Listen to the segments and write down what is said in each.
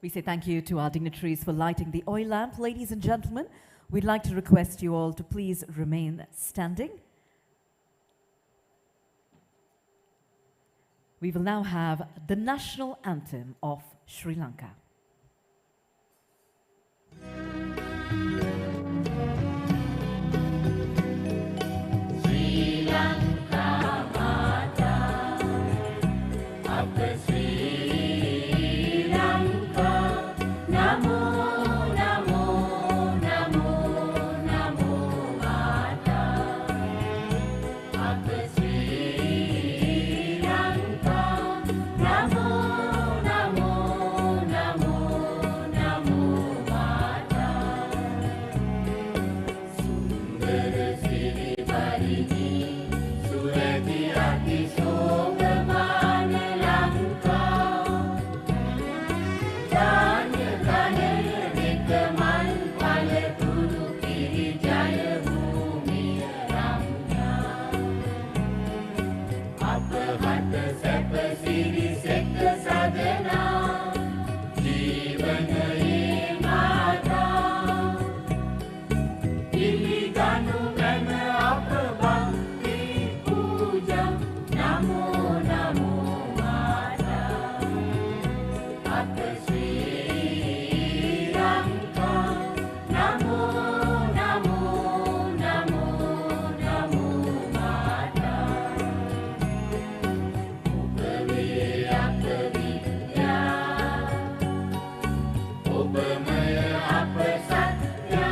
We say thank you to our dignitaries for lighting the oil lamp. Ladies and gentlemen, we'd like to request you all to please remain standing. We will now have the national anthem of Sri Lanka. Sri Lanka Mata, Apa Sri Lanka, Namo Namo Namo Namo Mata, Apa Sri Lanka, Namo Namo Namo Namo Mata, Sundara Siri Barini, Surati Ati Sogamana Lanka, Danya Danya Nikaman Pala Guru Kiri Jaya Bhumi Ramya, Apa Hata Sapa Siri Sekta Sadhana, Jivana Mata, Ili Ganu Mena Apa Bhakti Puja, Namo Namo Mata, Apa Sri Lanka, Namo Namo Namo Namo Mata, Upave Apa Vidya, Upamaya Apa Satya,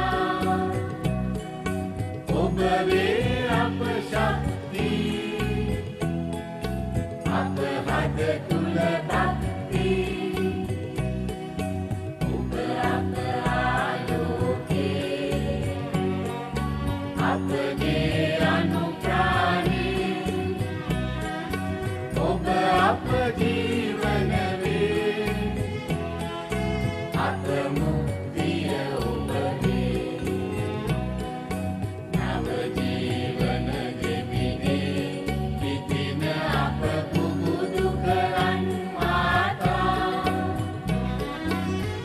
Upave Apa Shakti, Apa Hada Kula Bhakti, Upa Apa Aloke, Apa De Anuprani, Upa Apa Jivanave, Apa Muktiya Upave, Nava Jivana Gemine, Pitina Apa Kubudukaran Mata,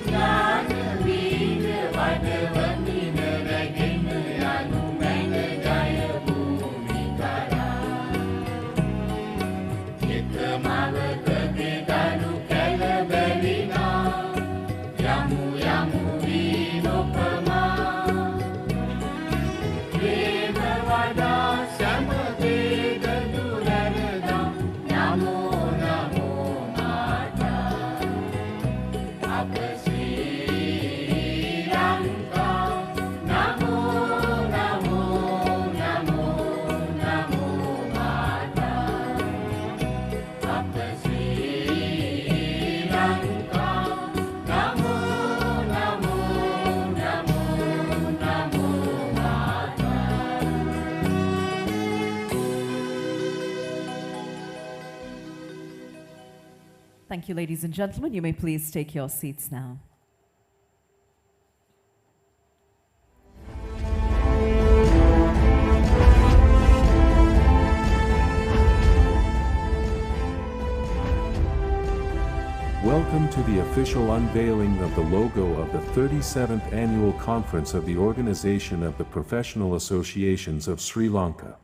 Jana Vina Vadavamina Ragina Anumena Jaya Bhumikara, Chitra Mavata Kedaru Kalabalina, Yamu Yamu Vinopama, Premavada Samadeda Durarada, Namo Namo Mata, Apa Sri Lanka, Namo Namo Namo Namo Mata, Apa Sri Lanka, Namo Namo Namo Namo Mata. Thank you, ladies and gentlemen. You may please take your seats now. Welcome to the official unveiling of the logo of the 37th Annual Conference of the Organization of the Professional Associations of Sri Lanka.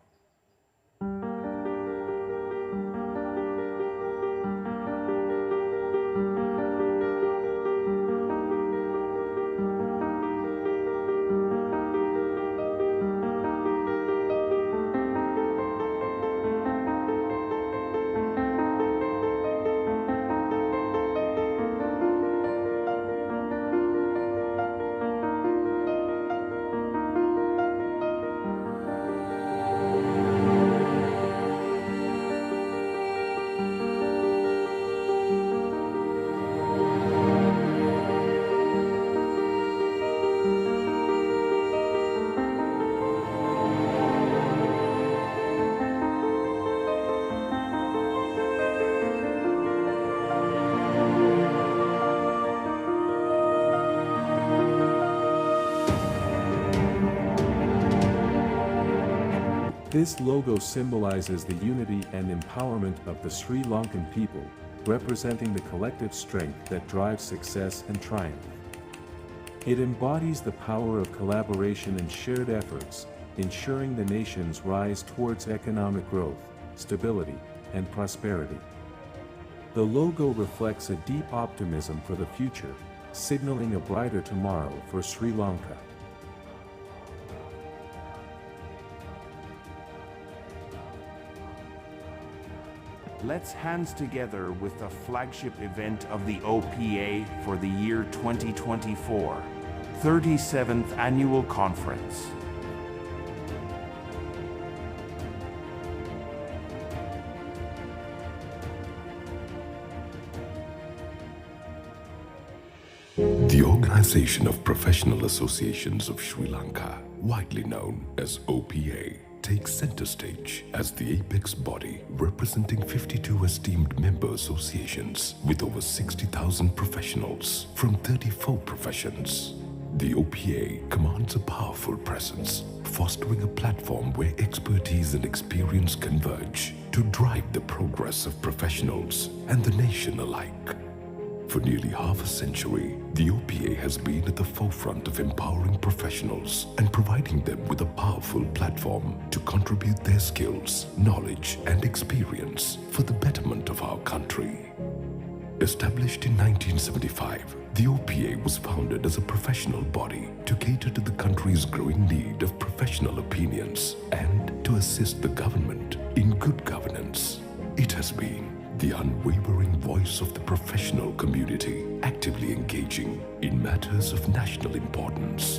This logo symbolizes the unity and empowerment of the Sri Lankan people, representing the collective strength that drives success and triumph. It embodies the power of collaboration and shared efforts, ensuring the nation's rise towards economic growth, stability, and prosperity. The logo reflects a deep optimism for the future, signaling a brighter tomorrow for Sri Lanka. Let's hands together with the flagship event of the OPA for the year 2024, 37th Annual Conference. The Organization of Professional Associations of Sri Lanka, widely known as OPA, takes center stage as the apex body representing 52 esteemed member associations with over 60,000 professionals from 34 professions. The OPA commands a powerful presence, fostering a platform where expertise and experience converge to drive the progress of professionals and the nation alike. For nearly half a century, the OPA has been at the forefront of empowering professionals and providing them with a powerful platform to contribute their skills, knowledge, and experience for the betterment of our country. Established in 1975, the OPA was founded as a professional body to cater to the country's growing need of professional opinions and to assist the government in good governance. It has been the unwavering voice of the professional community, actively engaging in matters of national importance.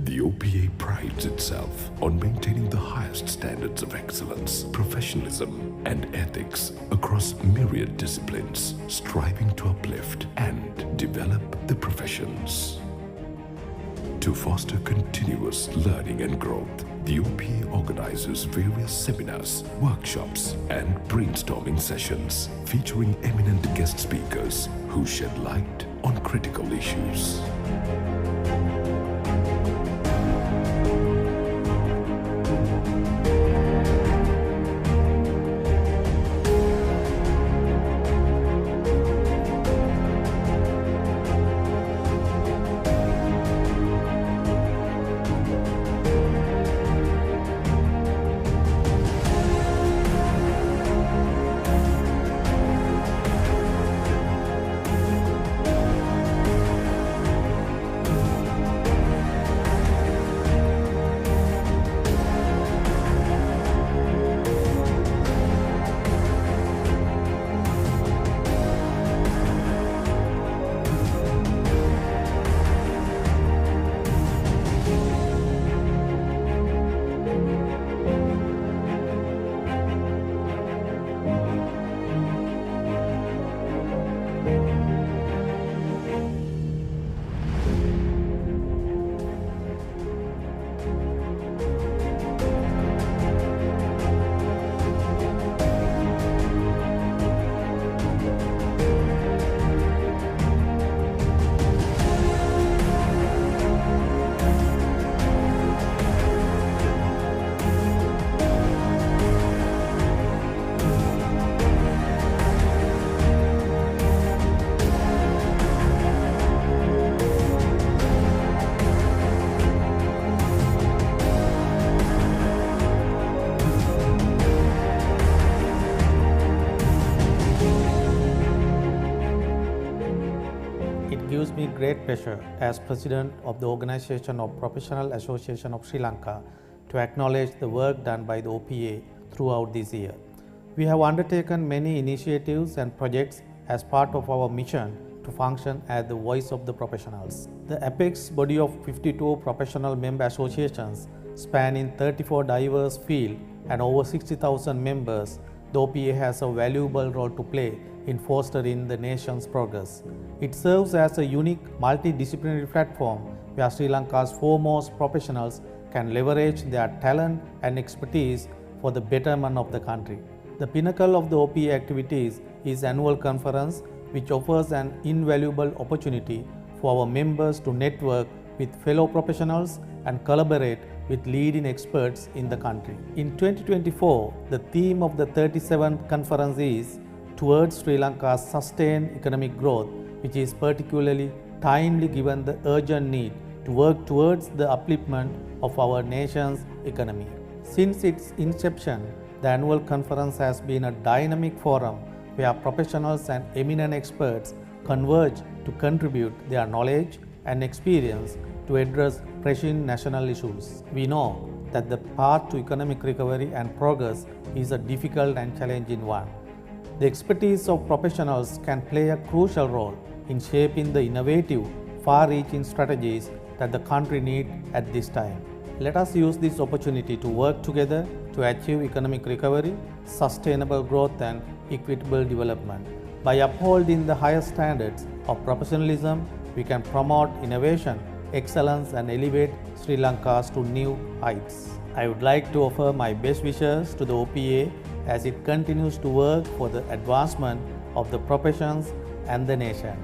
The OPA prides itself on maintaining the highest standards of excellence, professionalism, and ethics across myriad disciplines, striving to uplift and develop the professions. To foster continuous learning and growth, the OPA organizes various seminars, workshops, and brainstorming sessions featuring eminent guest speakers who shed light on critical issues. It gives me great pleasure as President of the Organization of Professional Association of Sri Lanka to acknowledge the work done by the OPA throughout this year. We have undertaken many initiatives and projects as part of our mission to function as the voice of the professionals. The apex body of 52 professional member associations spanning 34 diverse fields and over 60,000 members, the OPA has a valuable role to play in fostering the nation's progress. It serves as a unique multidisciplinary platform where Sri Lanka's foremost professionals can leverage their talent and expertise for the betterment of the country. The pinnacle of the OPA activities is annual conference which offers an invaluable opportunity for our members to network with fellow professionals and collaborate with leading experts in the country. In 2024, the theme of the 37th conference is Towards Sri Lanka's Sustained Economic Growth, which is particularly timely given the urgent need to work towards the upliftment of our nation's economy. Since its inception, the annual conference has been a dynamic forum where professionals and eminent experts converge to contribute their knowledge and experience to address pressing national issues. We know that the path to economic recovery and progress is a difficult and challenging one. The expertise of professionals can play a crucial role in shaping the innovative, far-reaching strategies that the country needs at this time. Let us use this opportunity to work together to achieve economic recovery, sustainable growth and equitable development. By upholding the highest standards of professionalism, we can promote innovation, excellence and elevate Sri Lanka to new heights. I would like to offer my best wishes to the OPA as it continues to work for the advancement of the professions and the nation.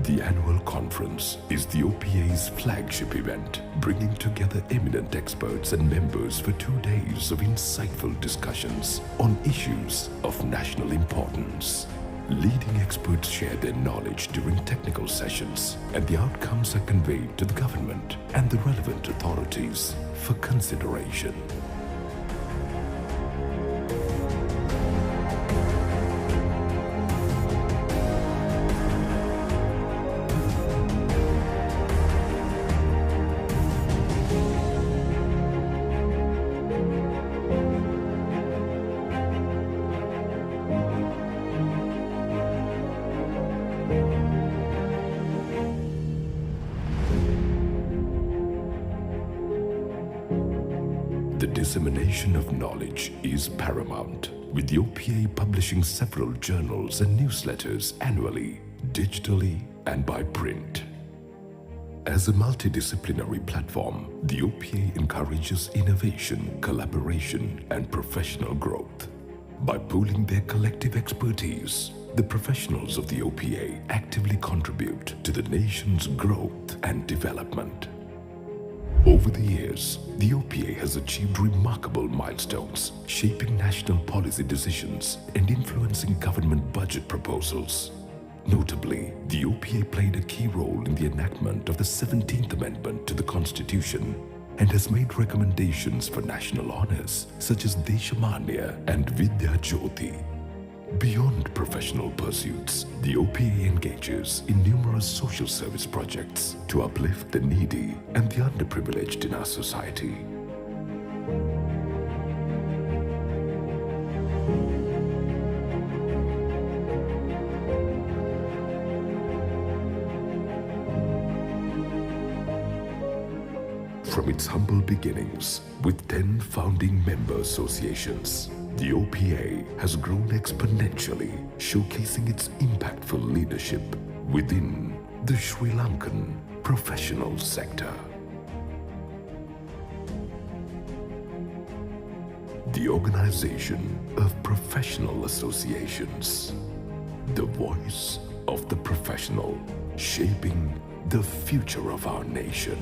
The annual conference is the OPA's flagship event, bringing together eminent experts and members for 2 days of insightful discussions on issues of national importance. Leading experts share their knowledge during technical sessions, and the outcomes are conveyed to the government and the relevant authorities for consideration. The dissemination of knowledge is paramount, with the OPA publishing several journals and newsletters annually, digitally and by print. As a multidisciplinary platform, the OPA encourages innovation, collaboration and professional growth. By pooling their collective expertise, the professionals of the OPA actively contribute to the nation's growth and development. Over the years, the OPA has achieved remarkable milestones, shaping national policy decisions and influencing government budget proposals. Notably, the OPA played a key role in the enactment of the 17th Amendment to the Constitution and has made recommendations for national honors such as Deshamanya and Vidya Jyoti. Beyond professional pursuits, the OPA engages in numerous social service projects to uplift the needy and the underprivileged in our society. From its humble beginnings, with 10 founding member associations, the OPA has grown exponentially, showcasing its impactful leadership within the Sri Lankan professional sector. The Organization of Professional Associations, the voice of the professional, shaping the future of our nation.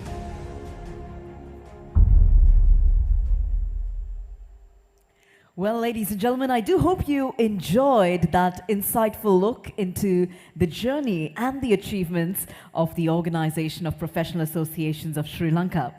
Well, ladies and gentlemen, I do hope you enjoyed that insightful look into the journey and the achievements of the Organization of Professional Associations of Sri Lanka.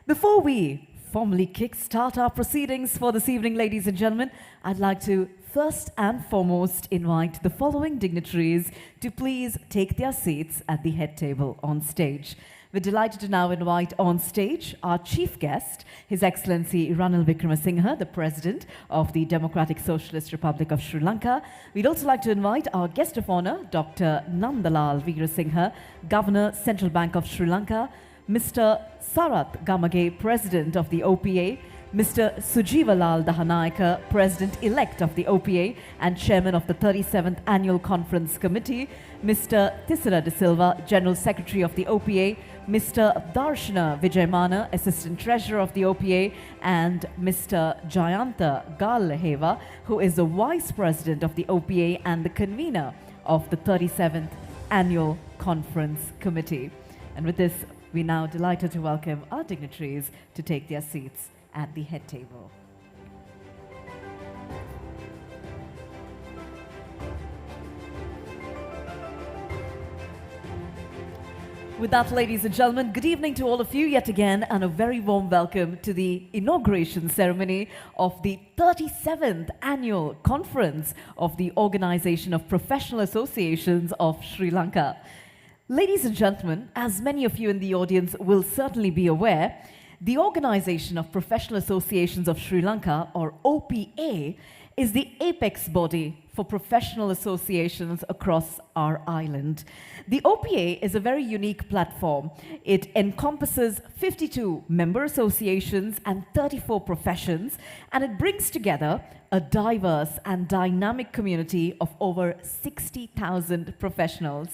Before we formally kickstart our proceedings for this evening, ladies and gentlemen, I'd like to first and foremost invite the following dignitaries to please take their seats at the head table on stage. We're delighted to now invite on stage our chief guest, His Excellency Ranil Wickremesinghe, the President of the Democratic Socialist Republic of Sri Lanka. We'd also like to invite our guest of honor, Dr. Nandalal Veerasinghe, Governor, Central Bank of Sri Lanka, Mr. Sarath Gamage, President of the OPA, Mr. Sujivalal Dahanayaka, President-elect of the OPA and Chairman of the 37th Annual Conference Committee, Mr. Tissara De Silva, General Secretary of the OPA, Mr. Darshana Vijayamana, Assistant Treasurer of the OPA, and Mr. Jayanta Galheva, who is the Vice President of the OPA and the convener of the 37th Annual Conference Committee. And with this, we're now delighted to welcome our dignitaries to take their seats at the head table. With that, ladies and gentlemen, good evening to all of you yet again, and a very warm welcome to the inauguration ceremony of the 37th Annual Conference of the Organization of Professional Associations of Sri Lanka. Ladies and gentlemen, as many of you in the audience will certainly be aware, the Organization of Professional Associations of Sri Lanka, or OPA, is the apex body for professional associations across our island. The OPA is a very unique platform. It encompasses 52 member associations and 34 professions, and it brings together a diverse and dynamic community of over 60,000 professionals.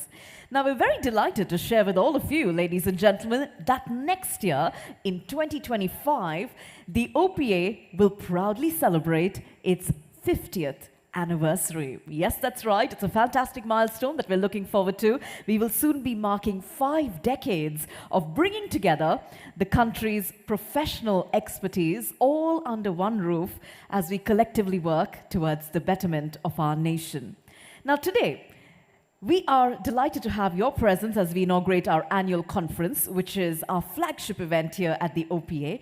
Now, we're very delighted to share with all of you, ladies and gentlemen, that next year, in 2025, the OPA will proudly celebrate its 50th anniversary. Yes, that's right. It's a fantastic milestone that we're looking forward to. We will soon be marking 5 decades of bringing together the country's professional expertise all under one roof as we collectively work towards the betterment of our nation. Now, today, we are delighted to have your presence as we inaugurate our annual conference, which is our flagship event here at the OPA.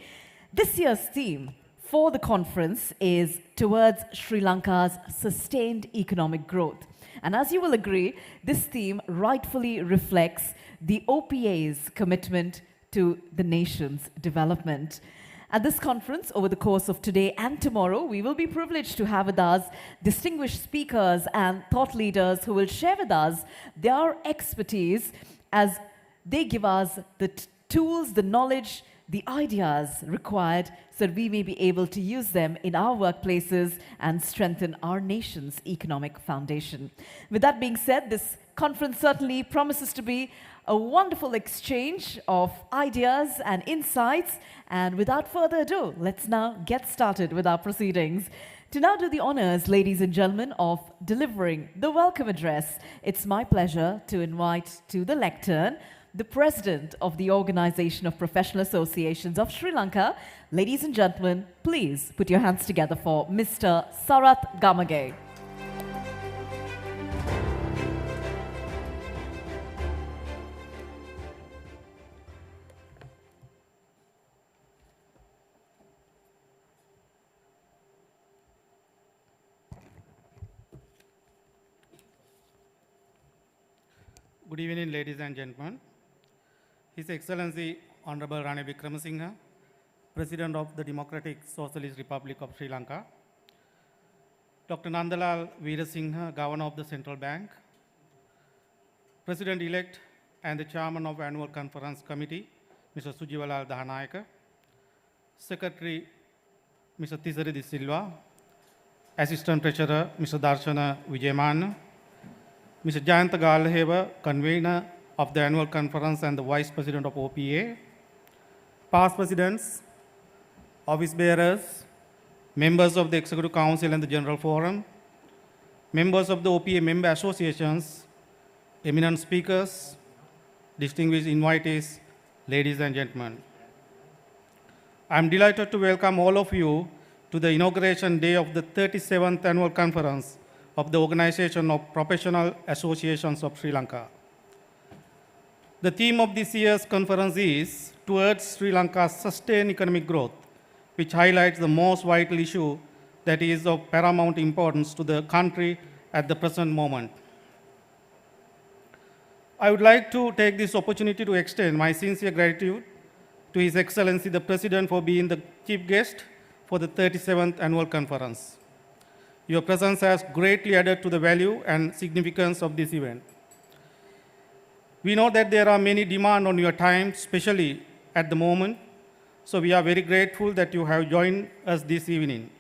This year's theme for the conference is towards Sri Lanka's sustained economic growth. And as you will agree, this theme rightfully reflects the OPA's commitment to the nation's development. At this conference, over the course of today and tomorrow, we will be privileged to have with us distinguished speakers and thought leaders who will share with us their expertise as they give us the tools, the knowledge, the ideas required so that we may be able to use them in our workplaces and strengthen our nation's economic foundation. With that being said, this conference certainly promises to be a wonderful exchange of ideas and insights. And without further ado, let's now get started with our proceedings. To now do the honors, ladies and gentlemen, of delivering the welcome address, it's my pleasure to invite to the lectern the President of the Organization of Professional Associations of Sri Lanka. Ladies and gentlemen, please put your hands together for Mr. Sarath Gamage. Good evening, ladies and gentlemen. His Excellency Honorable Ranil Wickremesinghe, President of the Democratic Socialist Republic of Sri Lanka, Dr. Nandalal Veerasinghe, Governor of the Central Bank, President-elect and the Chairman of Annual Conference Committee, Mr. Sujiwalal Dahanayaka, Secretary, Mr. Tisari De Silva, Assistant Treasurer, Mr. Darshana Vijayman, Mr. Jayanta Galheva, Convener of the Annual Conference and the Vice President of OPA, past Presidents, Office Bearers, members of the Executive Council and the General Forum, members of the OPA member associations, eminent speakers, distinguished invitees, ladies and gentlemen. I am delighted to welcome all of you to the inauguration day of the 37th Annual Conference of the Organization of Professional Associations of Sri Lanka. The theme of this year's conference is Towards Sri Lanka's Sustained Economic Growth, which highlights the most vital issue that is of paramount importance to the country at the present moment. I would like to take this opportunity to extend my sincere gratitude to His Excellency the President for being the chief guest for the 37th Annual Conference. Your presence has greatly added to the value and significance of this event. We know that there are many demands on your time, especially at the moment, so we are very grateful that you have joined us this evening.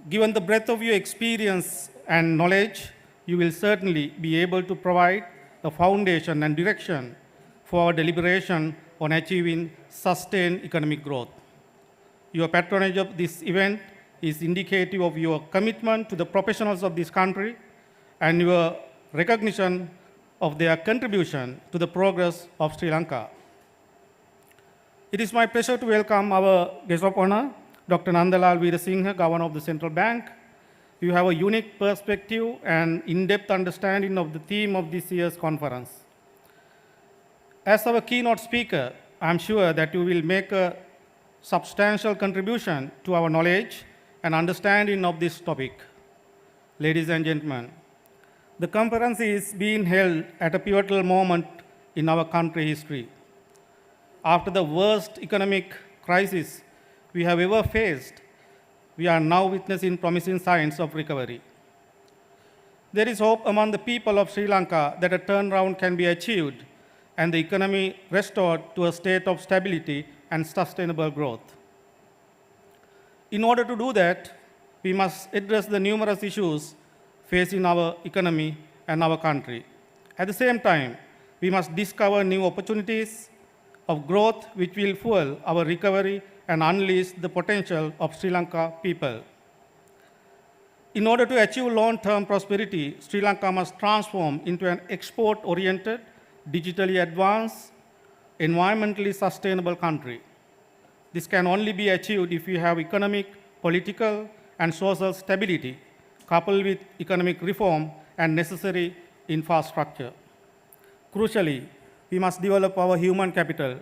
Given the breadth of your experience and knowledge, you will certainly be able to provide a foundation and direction for our deliberation on achieving sustained economic growth. Your patronage of this event is indicative of your commitment to the professionals of this country and your recognition of their contribution to the progress of Sri Lanka. It is my pleasure to welcome our guest of honor, Dr. Nandalal Wickremesinghe, Governor of the Central Bank. You have a unique perspective and in-depth understanding of the theme of this year's conference. As our keynote speaker, I'm sure that you will make a substantial contribution to our knowledge and understanding of this topic. Ladies and gentlemen, the conference is being held at a pivotal moment in our country history. After the worst economic crisis we have ever faced, we are now witnessing promising signs of recovery. There is hope among the people of Sri Lanka that a turnaround can be achieved and the economy restored to a state of stability and sustainable growth. In order to do that, we must address the numerous issues facing our economy and our country. At the same time, we must discover new opportunities of growth which will fuel our recovery and unleash the potential of Sri Lanka people. In order to achieve long-term prosperity, Sri Lanka must transform into an export-oriented, digitally advanced, environmentally sustainable country. This can only be achieved if we have economic, political, and social stability, coupled with economic reform and necessary infrastructure. Crucially, we must develop our human capital,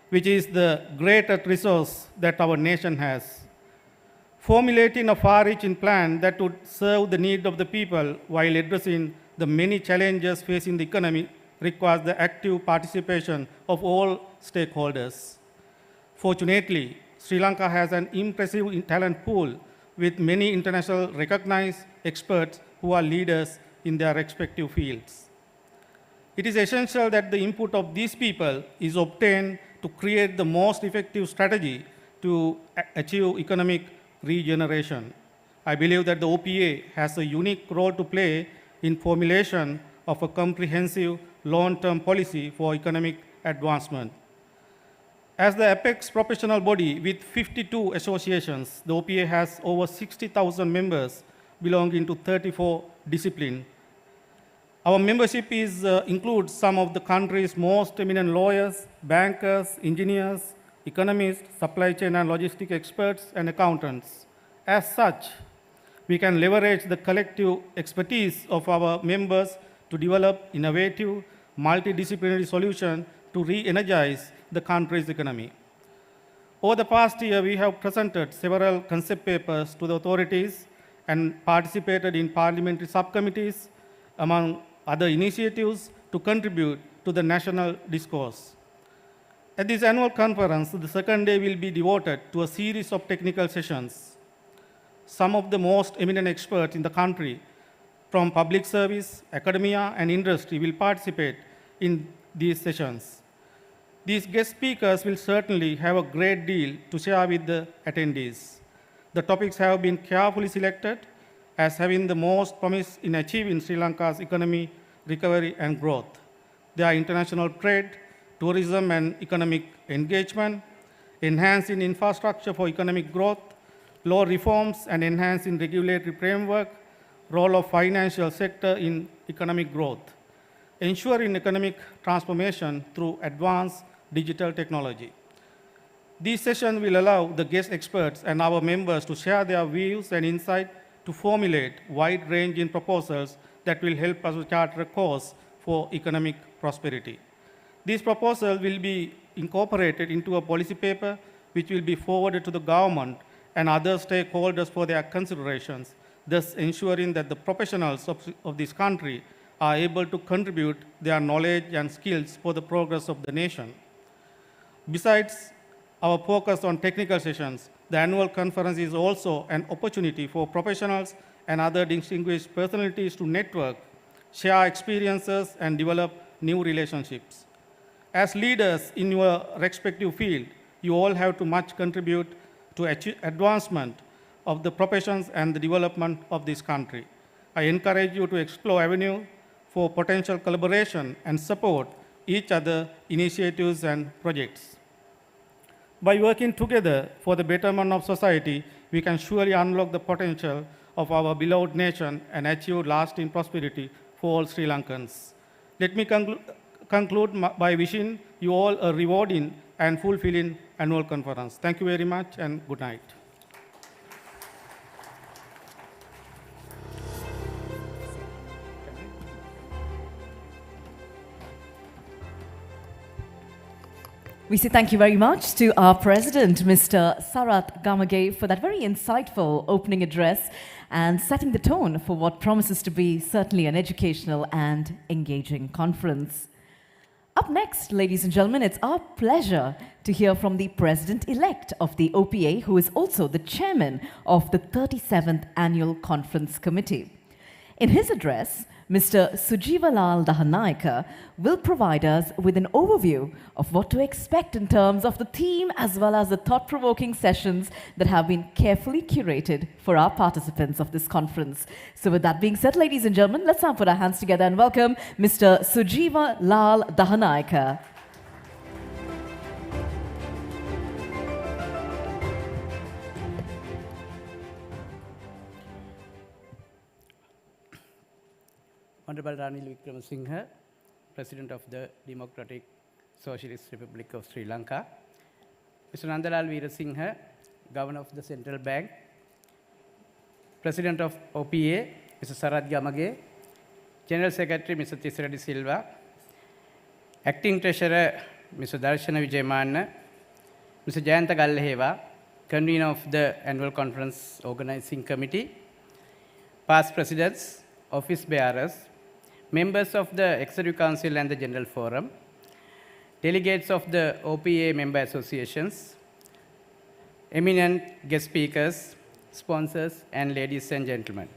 which is the greatest resource that our nation has. Formulating a far-reaching plan that would serve the need of the people while addressing the many challenges facing the economy requires the active participation of all stakeholders. Fortunately, Sri Lanka has an impressive talent pool with many international recognized experts who are leaders in their respective fields. It is essential that the input of these people is obtained to create the most effective strategy to achieve economic regeneration. I believe that the OPA has a unique role to play in formulation of a comprehensive long-term policy for economic advancement. As the apex professional body with 52 associations, the OPA has over 60,000 members belonging to 34 disciplines. Our membership includes some of the country's most eminent lawyers, bankers, engineers, economists, supply chain and logistic experts, and accountants. As such, we can leverage the collective expertise of our members to develop innovative, multidisciplinary solutions to re-energize the country's economy. Over the past year, we have presented several concept papers to the authorities and participated in parliamentary subcommittees, among other initiatives, to contribute to the national discourse. At this annual conference, the second day will be devoted to a series of technical sessions. Some of the most eminent experts in the country from public service, academia, and industry will participate in these sessions. These guest speakers will certainly have a great deal to share with the attendees. The topics have been carefully selected as having the most promise in achieving Sri Lanka's economy recovery and growth. They are international trade, tourism and economic engagement, enhancing infrastructure for economic growth, law reforms and enhancing regulatory framework, role of financial sector in economic growth, ensuring economic transformation through advanced digital technology. These sessions will allow the guest experts and our members to share their views and insight to formulate wide-ranging proposals that will help us to chart a course for economic prosperity. These proposals will be incorporated into a policy paper which will be forwarded to the government and other stakeholders for their considerations, thus ensuring that the professionals of this country are able to contribute their knowledge and skills for the progress of the nation. Besides our focus on technical sessions, the annual conference is also an opportunity for professionals and other distinguished personalities to network, share experiences, and develop new relationships. As leaders in your respective field, you all have to much contribute to advancement of the professions and the development of this country. I encourage you to explore avenues for potential collaboration and support each other initiatives and projects. By working together for the betterment of society, we can surely unlock the potential of our beloved nation and achieve lasting prosperity for all Sri Lankans. Let me conclude by wishing you all a rewarding and fulfilling annual conference. Thank you very much and good night. We say thank you very much to our President, Mr. Sarath Gamage, for that very insightful opening address and setting the tone for what promises to be certainly an educational and engaging conference. Up next, ladies and gentlemen, it's our pleasure to hear from the President-elect of the OPA, who is also the Chairman of the 37th Annual Conference Committee. In his address, Mr. Sujivalal Dahanayaka will provide us with an overview of what to expect in terms of the theme as well as the thought-provoking sessions that have been carefully curated for our participants of this conference. So with that being said, ladies and gentlemen, let's now put our hands together and welcome Mr. Sujivalal Dahanayaka. Honorable Ranil Wickremesinghe, President of the Democratic Socialist Republic of Sri Lanka, Mr. Nandalal Veerasinghe, Governor of the Central Bank, President of OPA, Mr. Sarath Gamage, General Secretary, Mr. Tisera de Silva, Acting Treasurer, Mr. Darshana Wijayamanna, Mr. Jayanta Gallaheva, Convener of the Annual Conference Organizing Committee, past Presidents, Office Bearers, members of the Executive Council and the General Forum, delegates of the OPA member associations, eminent guest speakers, sponsors, and ladies and gentlemen.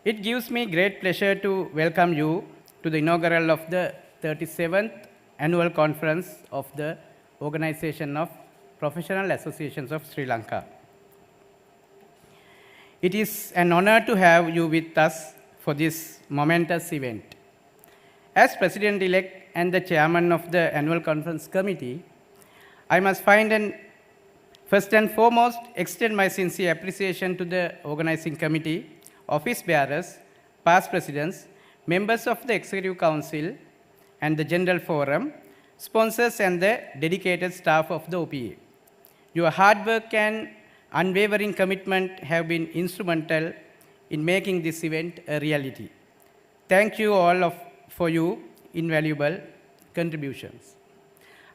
It gives me great pleasure to welcome you to the inaugural of the 37th Annual Conference of the Organization of Professional Associations of Sri Lanka. It is an honor to have you with us for this momentous event. As President-elect and the Chairman of the Annual Conference Committee, I must first and foremost extend my sincere appreciation to the Organizing Committee, Office Bearers, past Presidents, members of the Executive Council and the General Forum, sponsors and the dedicated staff of the OPA. Your hard work and unwavering commitment have been instrumental in making this event a reality. Thank you all for your invaluable contributions.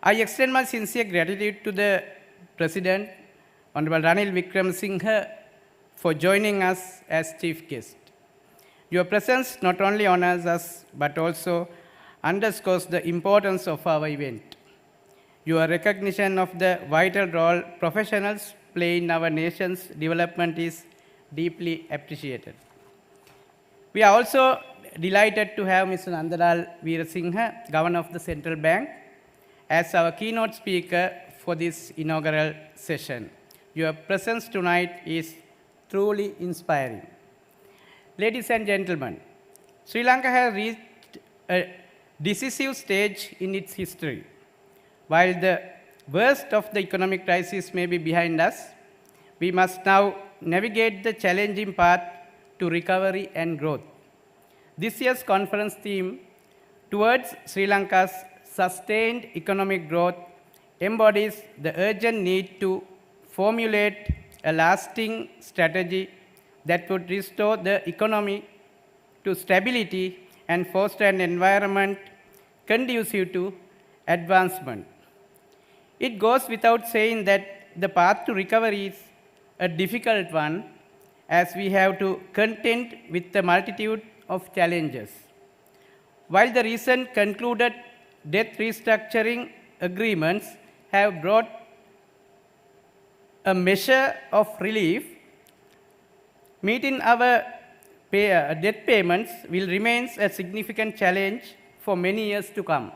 I extend my sincere gratitude to the President, Honorable Ranil Wickremesinghe, for joining us as chief guest. Your presence not only honors us, but also underscores the importance of our event. Your recognition of the vital role professionals play in our nation's development is deeply appreciated. We are also delighted to have Mr. Nandalal Veerasinghe, Governor of the Central Bank, as our keynote speaker for this inaugural session. Your presence tonight is truly inspiring. Ladies and gentlemen, Sri Lanka has reached a decisive stage in its history. While the worst of the economic crisis may be behind us, we must now navigate the challenging path to recovery and growth. This year's conference theme, Towards Sri Lanka's Sustained Economic Growth, embodies the urgent need to formulate a lasting strategy that would restore the economy to stability and foster an environment conducive to advancement. It goes without saying that the path to recovery is a difficult one, as we have to contend with the multitude of challenges. While the recent concluded debt restructuring agreements have brought a measure of relief, meeting our debt payments will remain a significant challenge for many years to come.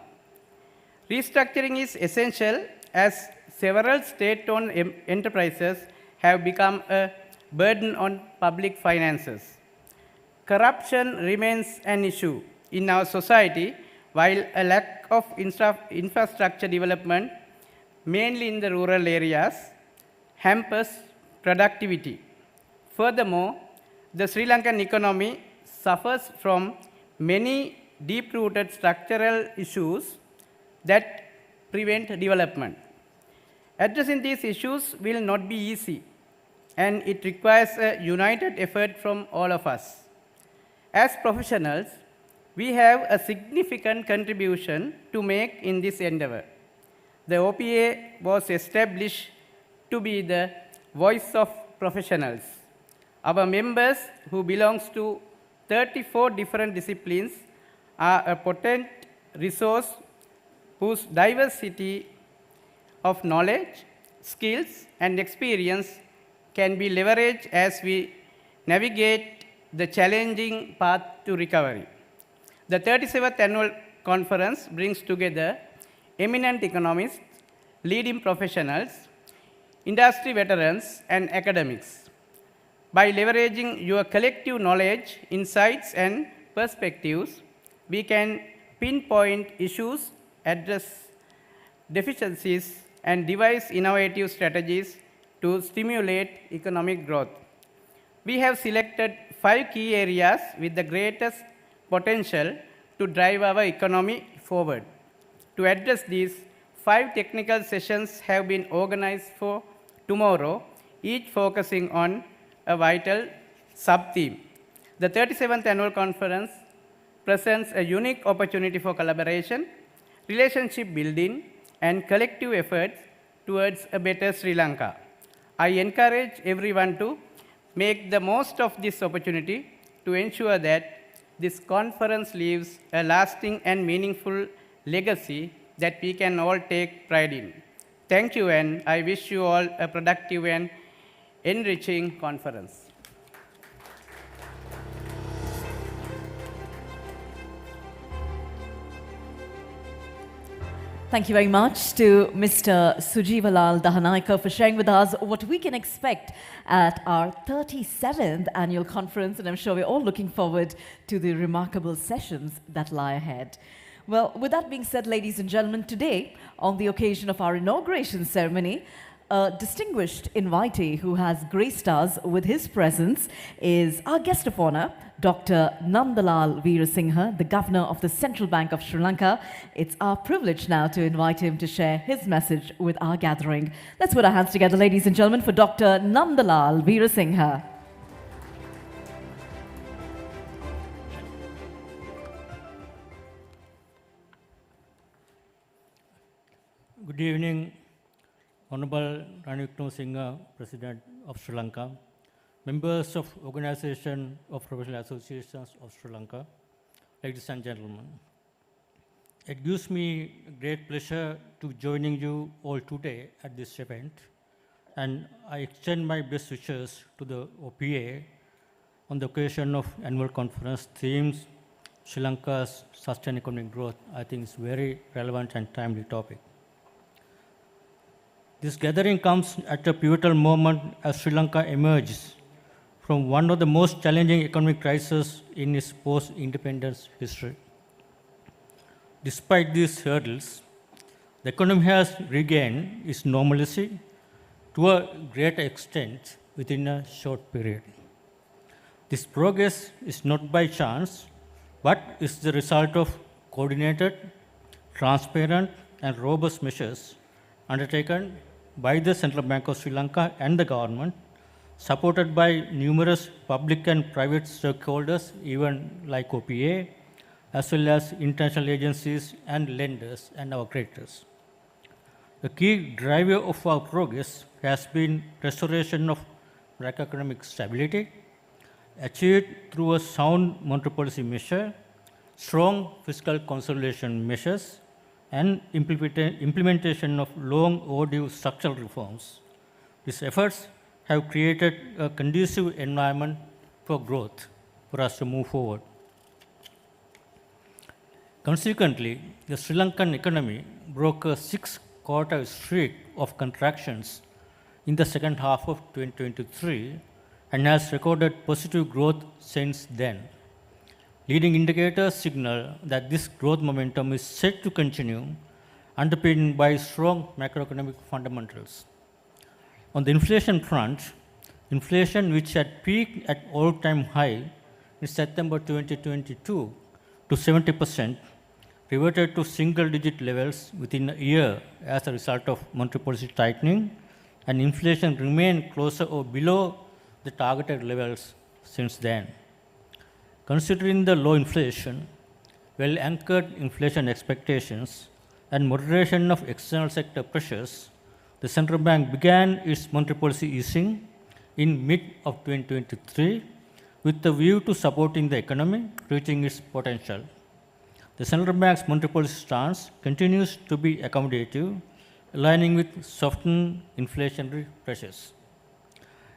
Restructuring is essential as several state-owned enterprises have become a burden on public finances. Corruption remains an issue in our society, while a lack of infrastructure development, mainly in the rural areas, hampers productivity. Furthermore, the Sri Lankan economy suffers from many deep-rooted structural issues that prevent development. Addressing these issues will not be easy, and it requires a united effort from all of us. As professionals, we have a significant contribution to make in this endeavor. The OPA was established to be the voice of professionals. Our members, who belong to 34 different disciplines, are a potent resource whose diversity of knowledge, skills, and experience can be leveraged as we navigate the challenging path to recovery. The 37th annual conference brings together eminent economists, leading professionals, industry veterans, and academics. By leveraging your collective knowledge, insights, and perspectives, we can pinpoint issues, address deficiencies, and devise innovative strategies to stimulate economic growth. We have selected 5 key areas with the greatest potential to drive our economy forward. To address these, 5 technical sessions have been organized for tomorrow, each focusing on a vital sub-theme. The 37th annual conference presents a unique opportunity for collaboration, relationship building, and collective efforts towards a better Sri Lanka. I encourage everyone to make the most of this opportunity to ensure that this conference leaves a lasting and meaningful legacy that we can all take pride in. Thank you, and I wish you all a productive and enriching conference. Thank you very much to Mr. Sujivalal Dahanaika for sharing with us what we can expect at our 37th annual conference, and I'm sure we're all looking forward to the remarkable sessions that lie ahead. Well, with that being said, ladies and gentlemen, today, on the occasion of our inauguration ceremony, a distinguished invitee who has graced us with his presence is our guest of honor, Dr. Nandalal Veerasinghe, the Governor of the Central Bank of Sri Lanka. It's our privilege now to invite him to share his message with our gathering. Let's put our hands together, ladies and gentlemen, for Dr. Nandalal Veerasinghe. Good evening, Honorable Ranil Wickremesinghe, President of Sri Lanka, members of Organization of Professional Associations of Sri Lanka, ladies and gentlemen. It gives me great pleasure to joining you all today at this event, and I extend my best wishes to the OPA on the occasion of annual conference themes Sri Lanka's sustained economic growth. I think it's very relevant and timely topic. This gathering comes at a pivotal moment as Sri Lanka emerges from one of the most challenging economic crises in its post-independence history. Despite these hurdles, the economy has regained its normalcy to a great extent within a short period. This progress is not by chance, but is the result of coordinated, transparent, and robust measures undertaken by the Central Bank of Sri Lanka and the government, supported by numerous public and private stakeholders, even like OPA, as well as international agencies and lenders and our creditors. The key driver of our progress has been restoration of macroeconomic stability, achieved through a sound monetary policy measure, strong fiscal consolidation measures, and implementation of long overdue structural reforms. These efforts have created a conducive environment for growth for us to move forward. Consequently, the Sri Lankan economy broke a 6-quarter streak of contractions in the second half of 2023 and has recorded positive growth since then. Leading indicators signal that this growth momentum is set to continue, underpinned by strong macroeconomic fundamentals. On the inflation front, Inflation, which had peaked at all-time high in September 2022 to 70%, reverted to single-digit levels within a year as a result of monetary policy tightening, and inflation remained closer or below the targeted levels since then. Considering the low inflation, well-anchored inflation expectations, and moderation of external sector pressures, the central bank began its monetary policy easing in mid of 2023 with the view to supporting the economy reaching its potential. The central bank's monetary policy stance continues to be accommodative, aligning with softened inflationary pressures.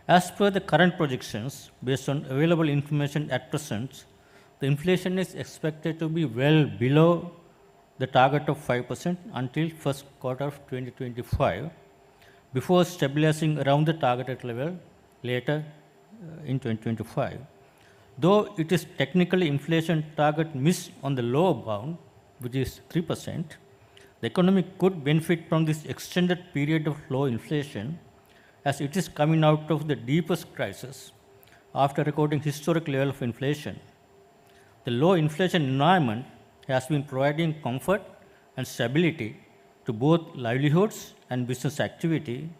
As per the current projections, based on available information at present, the inflation is expected to be well below the target of 5% until first quarter of 2025, before stabilizing around the targeted level later in 2025. Though it is technically inflation target missed on the lower bound, which is 3%, the economy could benefit from this extended period of low inflation as it is coming out of the deepest crisis after recording historic level of inflation. The low inflation environment has been providing comfort and stability to both livelihoods and business activity,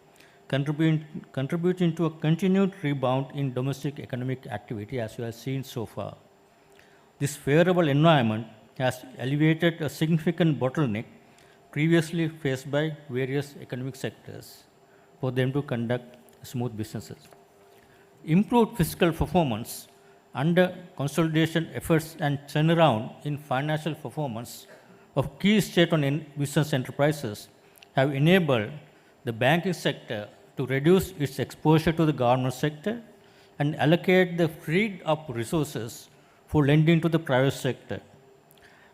contributing to a continued rebound in domestic economic activity as we have seen so far. This favorable environment has alleviated a significant bottleneck previously faced by various economic sectors for them to conduct smooth businesses. Improved fiscal performance under consolidation efforts and turnaround in financial performance of key state-owned business enterprises have enabled the banking sector to reduce its exposure to the government sector and allocate the freed up resources for lending to the private sector.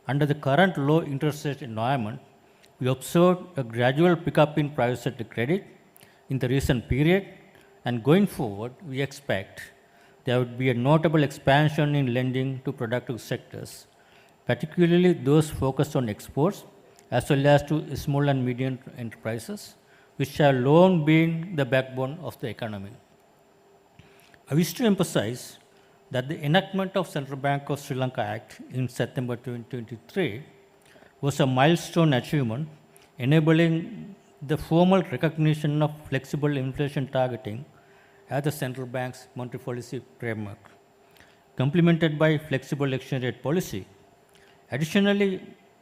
Under the current low interest rate environment, we observed a gradual pickup in private sector credit in the recent period, and going forward, we expect there would be a notable expansion in lending to productive sectors, particularly those focused on exports, as well as to small and medium enterprises, which have long been the backbone of the economy. I wish to emphasize that the enactment of Central Bank of Sri Lanka Act in September 2023 was a milestone achievement, enabling the formal recognition of flexible inflation targeting as the central bank's monetary policy framework, complemented by flexible exchange rate policy. Additionally,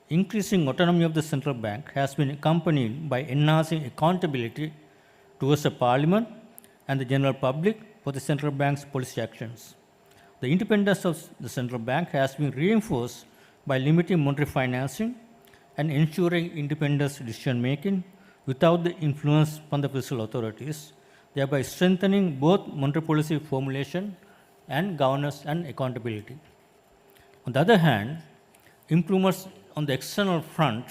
increasing autonomy of the central bank has been accompanied by enhancing accountability towards the parliament and the general public for the central bank's policy actions. The independence of the central bank has been reinforced by limiting monetary financing and ensuring independent decision making without the influence from the fiscal authorities, thereby strengthening both monetary policy formulation and governance and accountability. On the other hand, improvements on the external front,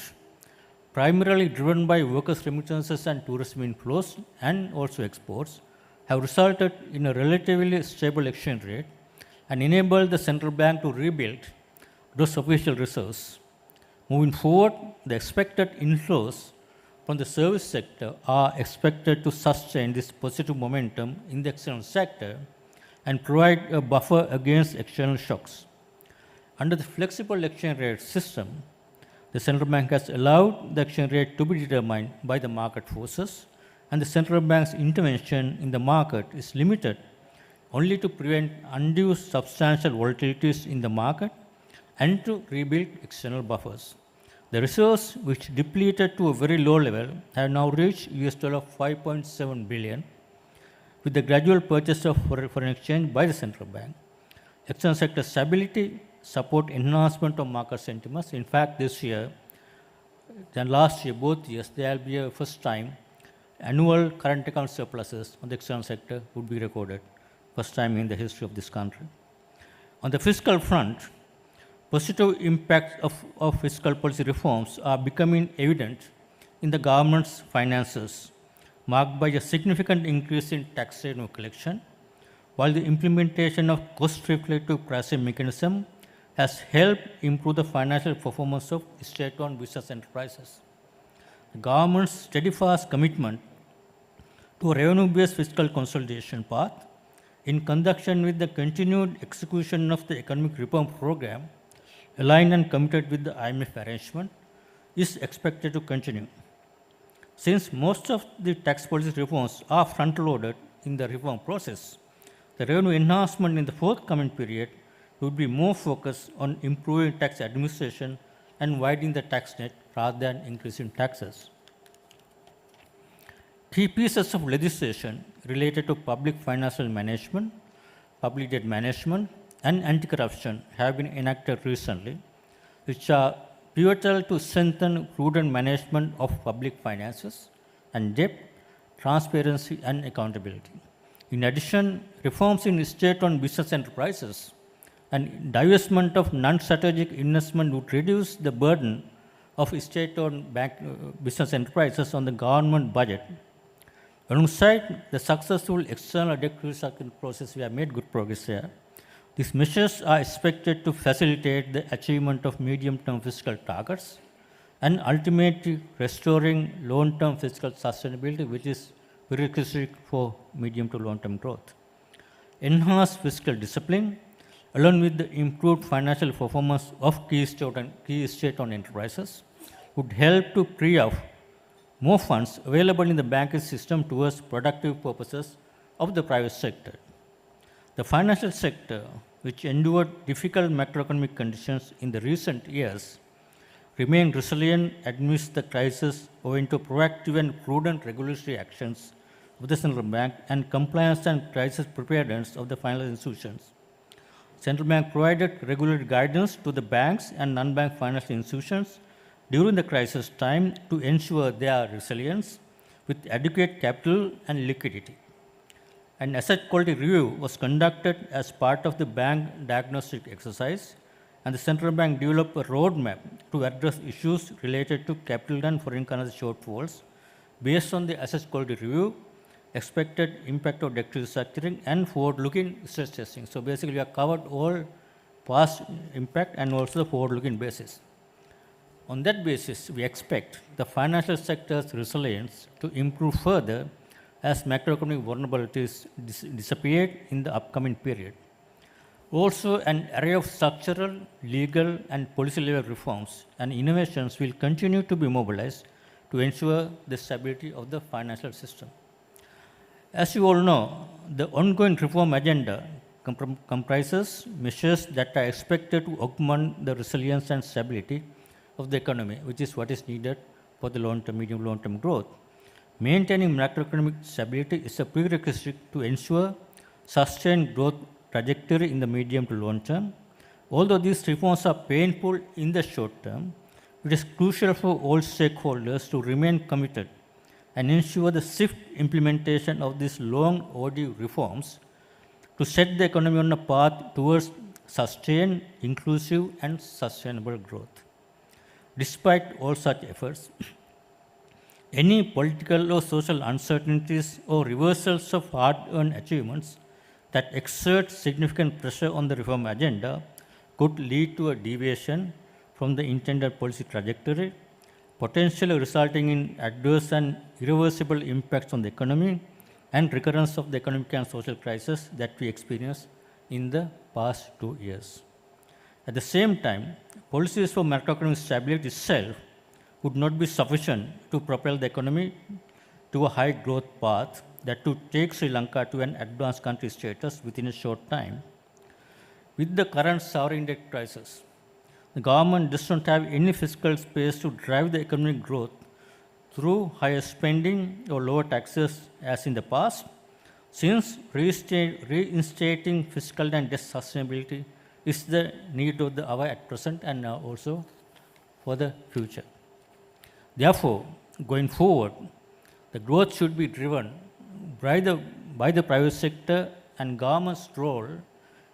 primarily driven by workers' remittances and tourism inflows and also exports, have resulted in a relatively stable exchange rate and enabled the central bank to rebuild those official reserves. Moving forward, the expected inflows from the service sector are expected to sustain this positive momentum in the external sector and provide a buffer against external shocks. Under the flexible exchange rate system, the central bank has allowed the exchange rate to be determined by the market forces, and the central bank's intervention in the market is limited only to prevent undue substantial volatilities in the market and to rebuild external buffers. The reserves, which depleted to a very low level, have now reached $5.7 billion with the gradual purchase of foreign exchange by the central bank. External sector stability support enhancement of market sentiments. In fact, this year and last year, both years, there will be a first time annual current account surpluses on the external sector would be recorded, first time in the history of this country. On the fiscal front, positive impacts of fiscal policy reforms are becoming evident in the government's finances, marked by a significant increase in tax revenue collection, while the implementation of cost-reflective pricing mechanism has helped improve the financial performance of state-owned business enterprises. The government's steadfast commitment to a revenue-based fiscal consolidation path in conjunction with the continued execution of the economic reform program, aligned and committed with the IMF arrangement, is expected to continue. Since most of the tax policy reforms are front-loaded in the reform process, the revenue enhancement in the forthcoming period would be more focused on improving tax administration and widening the tax net rather than increasing taxes. Key pieces of legislation related to public financial management, public debt management, and anti-corruption have been enacted recently, which are pivotal to strengthen prudent management of public finances and debt, transparency, and accountability. In addition, reforms in state-owned business enterprises and divestment of non-strategic investment would reduce the burden of state-owned business enterprises on the government budget. Alongside the successful external debt restructuring process, we have made good progress here. These measures are expected to facilitate the achievement of medium-term fiscal targets and ultimately restoring long-term fiscal sustainability, which is prerequisite for medium to long-term growth. Enhanced fiscal discipline, along with the improved financial performance of key state-owned enterprises, would help to free up more funds available in the banking system towards productive purposes of the private sector. The financial sector, which endured difficult macroeconomic conditions in the recent years, remained resilient amidst the crisis owing to proactive and prudent regulatory actions of the central bank and compliance and crisis preparedness of the financial institutions. Central bank provided regulatory guidance to the banks and non-bank financial institutions during the crisis time to ensure their resilience with adequate capital and liquidity. An asset quality review was conducted as part of the bank diagnostic exercise, and the central bank developed a roadmap to address issues related to capital and foreign currency shortfalls based on the asset quality review, expected impact of debt restructuring, and forward-looking stress testing. So basically, we have covered all past impact and also the forward-looking basis. On that basis, we expect the financial sector's resilience to improve further as macroeconomic vulnerabilities disappear in the upcoming period. Also, an array of structural, legal, and policy-level reforms and innovations will continue to be mobilized to ensure the stability of the financial system. As you all know, the ongoing reform agenda comprises measures that are expected to augment the resilience and stability of the economy, which is what is needed for the long-term, medium, long-term growth. Maintaining macroeconomic stability is a prerequisite to ensure sustained growth trajectory in the medium to long term. Although these reforms are painful in the short term, it is crucial for all stakeholders to remain committed and ensure the swift implementation of these long overdue reforms to set the economy on a path towards sustained, inclusive, and sustainable growth. Despite all such efforts, any political or social uncertainties or reversals of hard-earned achievements that exert significant pressure on the reform agenda could lead to a deviation from the intended policy trajectory, potentially resulting in adverse and irreversible impacts on the economy and recurrence of the economic and social crisis that we experienced in the past 2 years. At the same time, policies for macroeconomic stability itself would not be sufficient to propel the economy to a high growth path that would take Sri Lanka to an advanced country status within a short time. With the current sovereign debt crisis, the government does not have any fiscal space to drive the economic growth through higher spending or lower taxes as in the past, since reinstating fiscal and debt sustainability is the need of the hour at present and also for the future. Therefore, going forward, the growth should be driven by the private sector, and government's role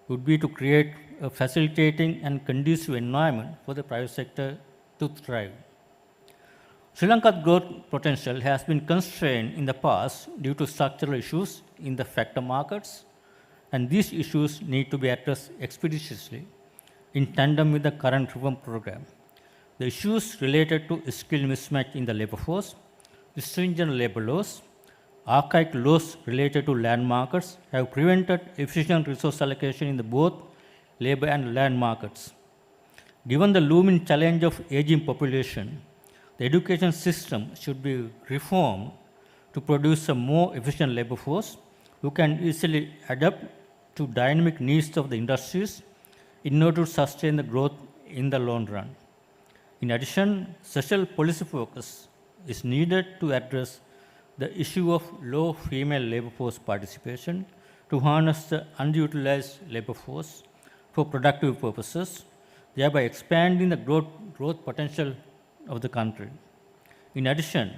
would be to create a facilitating and conducive environment for the private sector to thrive. Sri Lanka's growth potential has been constrained in the past due to structural issues in the factor markets, and these issues need to be addressed expeditiously in tandem with the current reform program. The issues related to skill mismatch in the labor force, stringent labor laws, archaic laws related to land markets have prevented efficient resource allocation in both labor and land markets. Given the looming challenge of aging population, the education system should be reformed to produce a more efficient labor force who can easily adapt to dynamic needs of the industries in order to sustain the growth in the long run. In addition, social policy focus is needed to address the issue of low female labor force participation to harness the underutilized labor force for productive purposes, thereby expanding the growth potential of the country. In addition,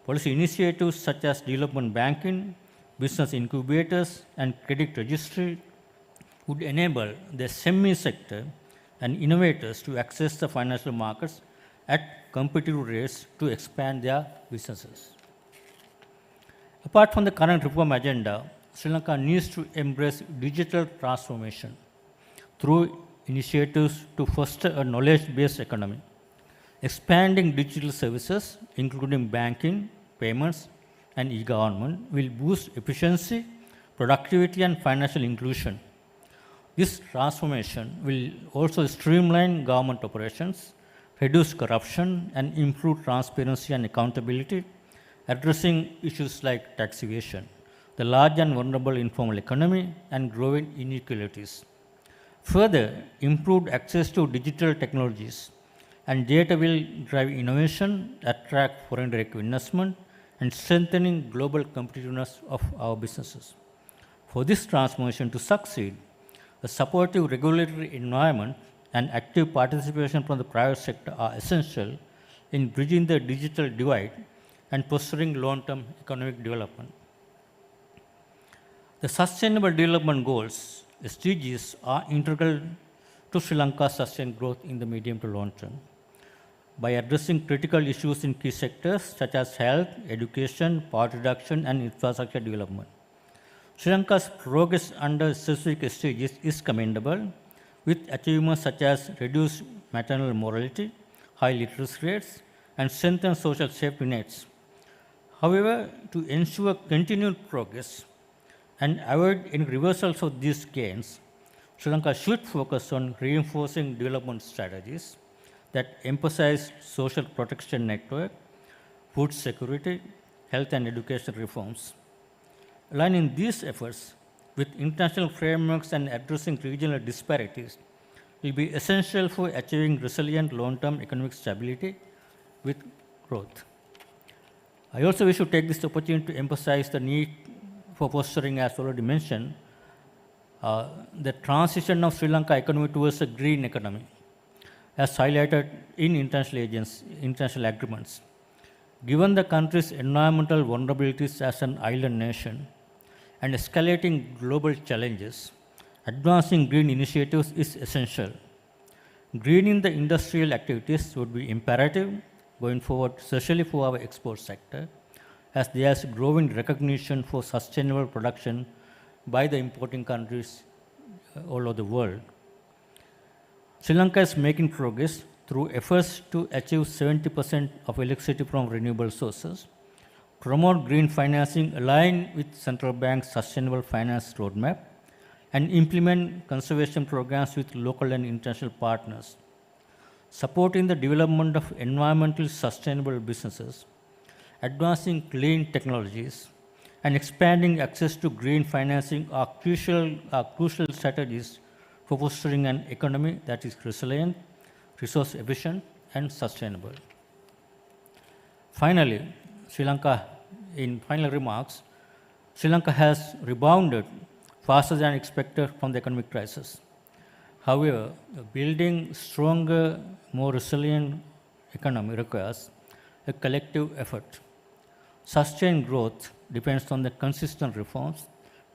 policy initiatives such as development banking, business incubators, and credit registry would enable the SME sector and innovators to access the financial markets at competitive rates to expand their businesses. Apart from the current reform agenda, Sri Lanka needs to embrace digital transformation through initiatives to foster a knowledge-based economy. Expanding digital services, including banking, payments, and e-government, will boost efficiency, productivity, and financial inclusion. This transformation will also streamline government operations, reduce corruption, and improve transparency and accountability, addressing issues like tax evasion, the large and vulnerable informal economy, and growing inequalities. Further, improved access to digital technologies and data will drive innovation, attract foreign direct investment, and strengthening global competitiveness of our businesses. For this transformation to succeed, a supportive regulatory environment and active participation from the private sector are essential in bridging the digital divide and fostering long-term economic development. The Sustainable Development Goals, SDGs, are integral to Sri Lanka's sustained growth in the medium to long term. By addressing critical issues in key sectors such as health, education, poverty reduction, and infrastructure development, Sri Lanka's progress under specific SDGs is commendable, with achievements such as reduced maternal mortality, high literacy rates, and strengthened social safety nets. However, to ensure continued progress and avoid any reversals of these gains, Sri Lanka should focus on reinforcing development strategies that emphasize social protection network, food security, health and education reforms. Aligning these efforts with international frameworks and addressing regional disparities will be essential for achieving resilient long-term economic stability with growth. I also wish to take this opportunity to emphasize the need for fostering, as already mentioned, the transition of Sri Lanka economy towards a green economy, as highlighted in international agreements. Given the country's environmental vulnerabilities as an island nation and escalating global challenges, advancing green initiatives is essential. Greening the industrial activities would be imperative going forward, especially for our export sector, as there is growing recognition for sustainable production by the importing countries all over the world. Sri Lanka is making progress through efforts to achieve 70% of electricity from renewable sources, promote green financing aligned with central bank's sustainable finance roadmap, and implement conservation programs with local and international partners. Supporting the development of environmentally sustainable businesses, advancing clean technologies, and expanding access to green financing are crucial strategies for fostering an economy that is resilient, resource efficient, and sustainable. Finally, in final remarks, Sri Lanka has rebounded faster than expected from the economic crisis. However, building stronger, more resilient economy requires a collective effort. Sustained growth depends on the consistent reforms,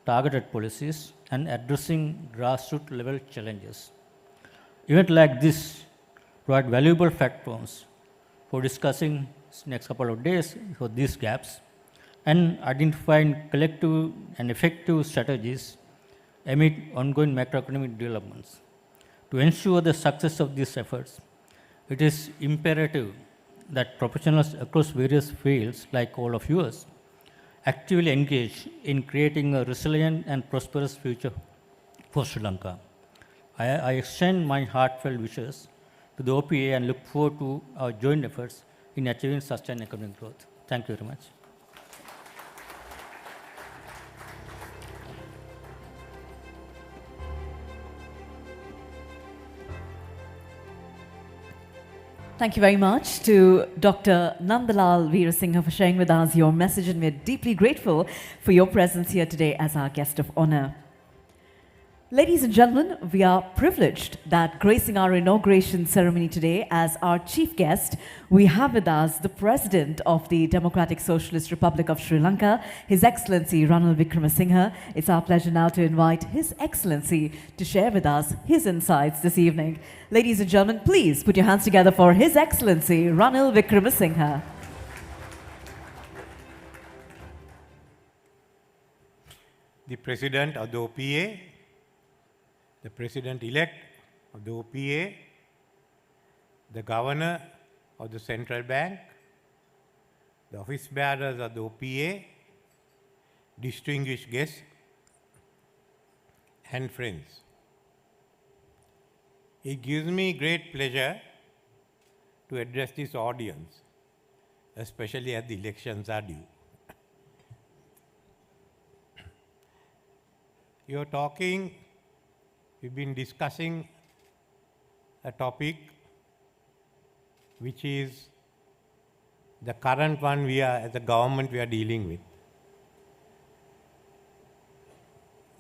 targeted policies, and addressing grassroots level challenges. Events like this provide valuable platforms for discussing next couple of days for these gaps and identifying collective and effective strategies amid ongoing macroeconomic developments. To ensure the success of these efforts, it is imperative that professionals across various fields, like all of yours, actively engage in creating a resilient and prosperous future for Sri Lanka. I extend my heartfelt wishes to the OPA and look forward to our joint efforts in achieving sustained economic growth. Thank you very much. Thank you very much to Dr. Nandalal Veerasinghe for sharing with us your message, and we're deeply grateful for your presence here today as our guest of honor. Ladies and gentlemen, we are privileged that gracing our inauguration ceremony today as our chief guest, we have with us the President of the Democratic Socialist Republic of Sri Lanka, His Excellency Ranil Wickremesinghe. It's our pleasure now to invite His Excellency to share with us his insights this evening. Ladies and gentlemen, please put your hands together for His Excellency Ranil Wickremesinghe. The President of the OPA, the President-elect of the OPA, the Governor of the Central Bank, the office bearers of the OPA, distinguished guests, and friends. It gives me great pleasure to address this audience, especially as the elections are due. You're talking. We've been discussing a topic which is the current one as a government we are dealing with.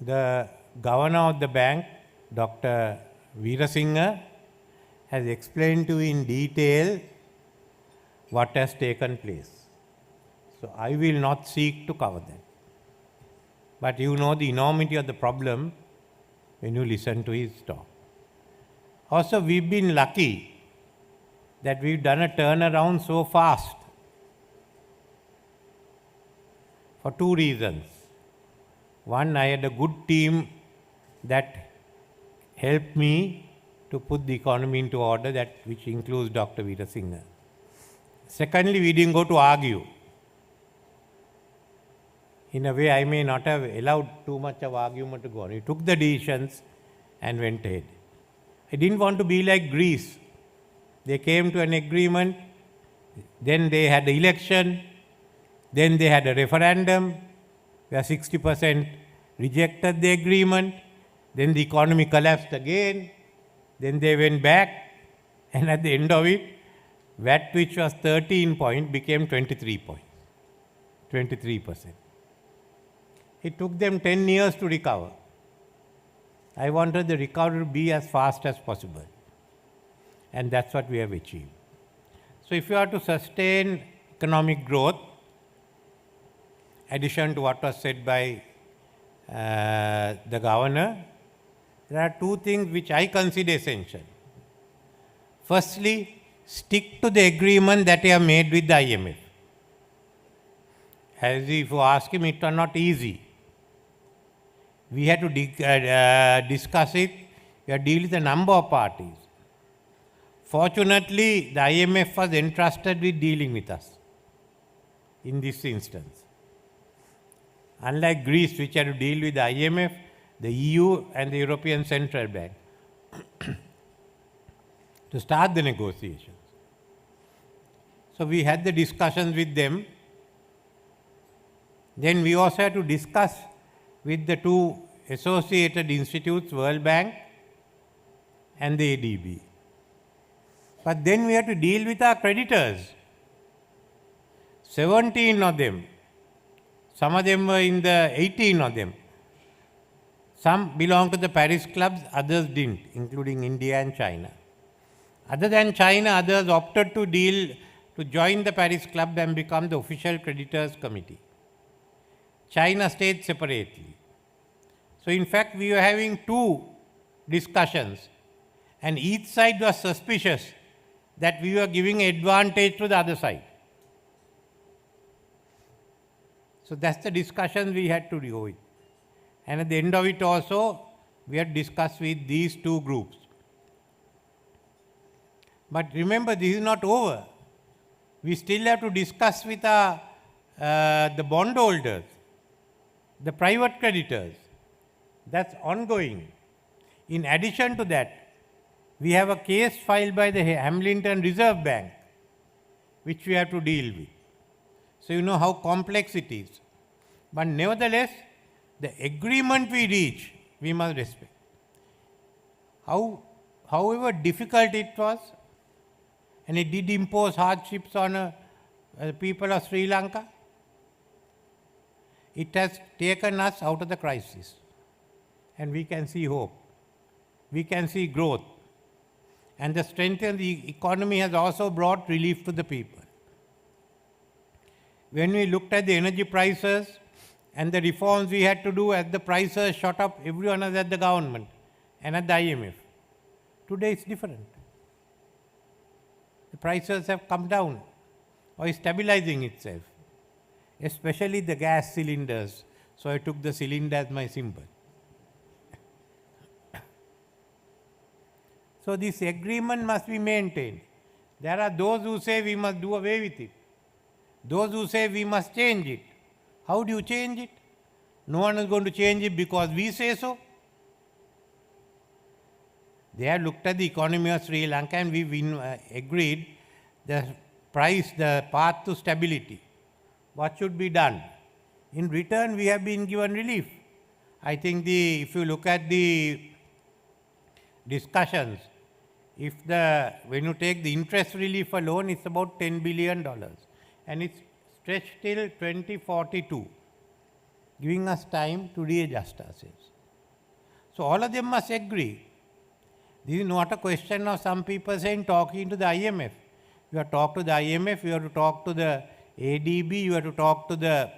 The governor of the bank, Dr. Veerasinghe, has explained to you in detail what has taken place. So I will not seek to cover that. But you know the enormity of the problem when you listen to his talk. Also, we've been lucky that we've done a turnaround so fast for two reasons. One, I had a good team that helped me to put the economy into order, which includes Dr. Veerasinghe. Secondly, we didn't go to argue. In a way, I may not have allowed too much of argument to go on. We took the decisions and went ahead. I didn't want to be like Greece. They came to an agreement, then they had the election, then they had a referendum where 60% rejected the agreement, then the economy collapsed again, then they went back, and at the end of it, VAT, which was 13 points, became 23 points, 23%. It took them 10 years to recover. I wanted the recovery to be as fast as possible. And that's what we have achieved. So if you are to sustain economic growth, addition to what was said by the governor, there are two things which I consider essential. Firstly, stick to the agreement that you have made with the IMF. As if you ask him, it was not easy. We had to discuss it. We had to deal with a number of parties. Fortunately, the IMF was entrusted with dealing with us in this instance. Unlike Greece, which had to deal with the IMF, the EU and the European Central Bank to start the negotiations. So we had the discussions with them. Then we also had to discuss with the two associated institutes, World Bank and the ADB. But then we had to deal with our creditors. 17 of them. Some of them were in the 18 of them. Some belong to the Paris clubs, others didn't, including India and China. Other than China, others opted to join the Paris club and become the official creditors committee. China stayed separately. So in fact, we were having two discussions, and each side was suspicious that we were giving advantage to the other side. So that's the discussion we had to deal with. And at the end of it also, we had discussed with these two groups. But remember, this is not over. We still have to discuss with our the bondholders, the private creditors. That's ongoing. In addition to that, we have a case filed by the Hamilton Reserve Bank, which we have to deal with. So you know how complex it is. But nevertheless, the agreement we reach, we must respect. However difficult it was, and it did impose hardships on the people of Sri Lanka, it has taken us out of the crisis. And we can see hope. We can see growth. And the strength in the economy has also brought relief to the people. When we looked at the energy prices and the reforms we had to do as the prices shot up, everyone was at the government and at the IMF. Today it's different. The prices have come down or is stabilizing itself, especially the gas cylinders. So I took the cylinder as my symbol. So this agreement must be maintained. There are those who say we must do away with it. Those who say we must change it. How do you change it? No one is going to change it because we say so. They have looked at the economy of Sri Lanka and we agreed the path to stability. What should be done? In return, we have been given relief. I think if you look at the discussions, when you take the interest relief alone, it's about $10 billion. And it's stretched till 2042, giving us time to readjust ourselves. So all of them must agree. This is not a question of some people saying talking to the IMF. You have to talk to the IMF, you have to talk to the ADB, you have to talk to the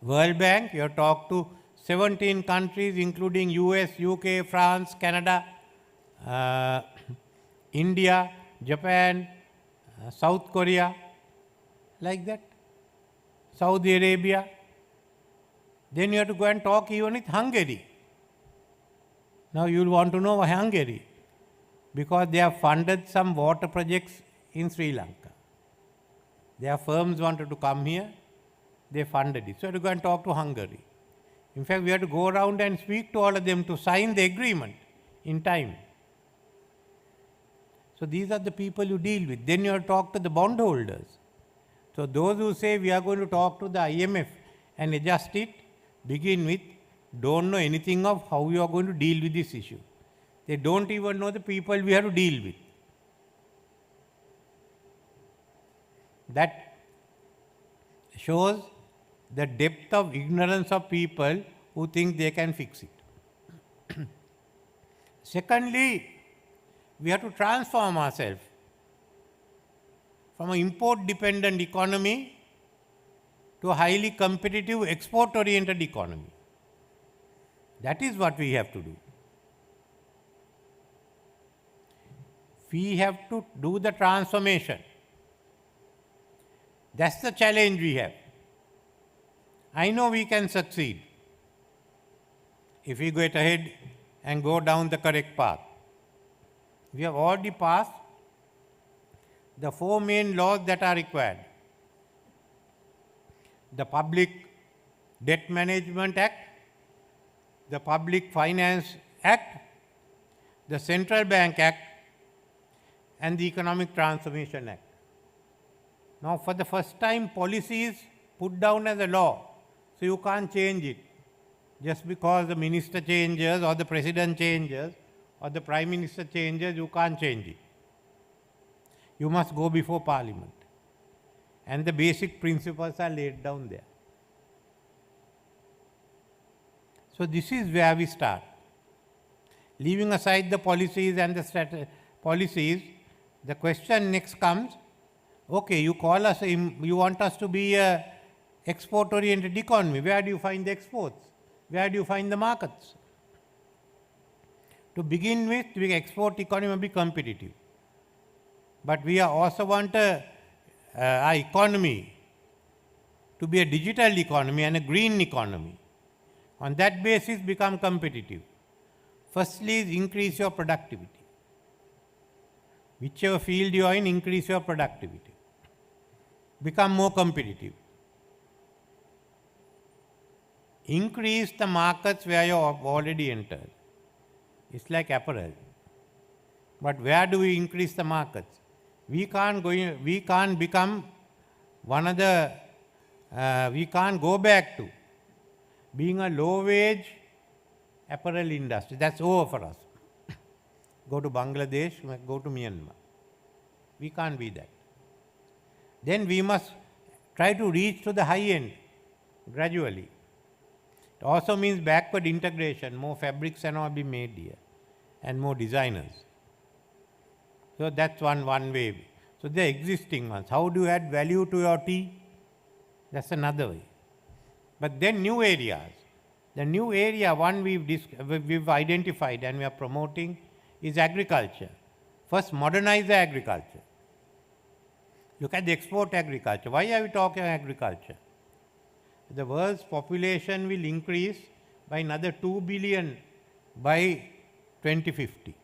World Bank, you have to talk to 17 countries including US, UK, France, Canada, India, Japan, South Korea, like that, Saudi Arabia. Then you have to go and talk even with Hungary. Now you will want to know why Hungary, because they have funded some water projects in Sri Lanka. Their firms wanted to come here, they funded it. So you have to go and talk to Hungary. In fact, we have to go around and speak to all of them to sign the agreement in time. So these are the people you deal with. Then you have to talk to the bondholders. So those who say we are going to talk to the IMF and adjust it, begin with, don't know anything of how you are going to deal with this issue. They don't even know the people we have to deal with. That shows the depth of ignorance of people who think they can fix it. Secondly, we have to transform ourselves from an import-dependent economy to a highly competitive, export-oriented economy. That is what we have to do. We have to do the transformation. That's the challenge we have. I know we can succeed if we get ahead and go down the correct path. We have already passed the 4 main laws that are required. The Public Debt Management Act, the Public Finance Act, the Central Bank Act, and the Economic Transformation Act. Now, for the first time, policy is put down as a law, so you can't change it. Just because the minister changes or the president changes or the prime minister changes, you can't change it. You must go before parliament. And the basic principles are laid down there. So this is where we start. Leaving aside the policies and the policies, the question next comes, okay, you call us, you want us to be a export-oriented economy. Where do you find the exports? Where do you find the markets? To begin with, the export economy will be competitive. But we also want our economy to be a digital economy and a green economy. On that basis, become competitive. Firstly, is increase your productivity. Whichever field you are in, increase your productivity. become more competitive. Increase the markets where you have already entered. It's like apparel. But where do we increase the markets? We can't become one of the, we can't go back to being a low-wage apparel industry. That's over for us. Go to Bangladesh, go to Myanmar. We can't be that. Then we must try to reach to the high end gradually. It also means backward integration. More fabrics can now be made here and more designers. So that's one way. So the existing ones. How do you add value to your tea? That's another way. But then new areas. The new area, one we've identified and we are promoting is agriculture. First, modernize the agriculture. Look at the export agriculture. Why are we talking agriculture? The world's population will increase by another 2 billion by 2050.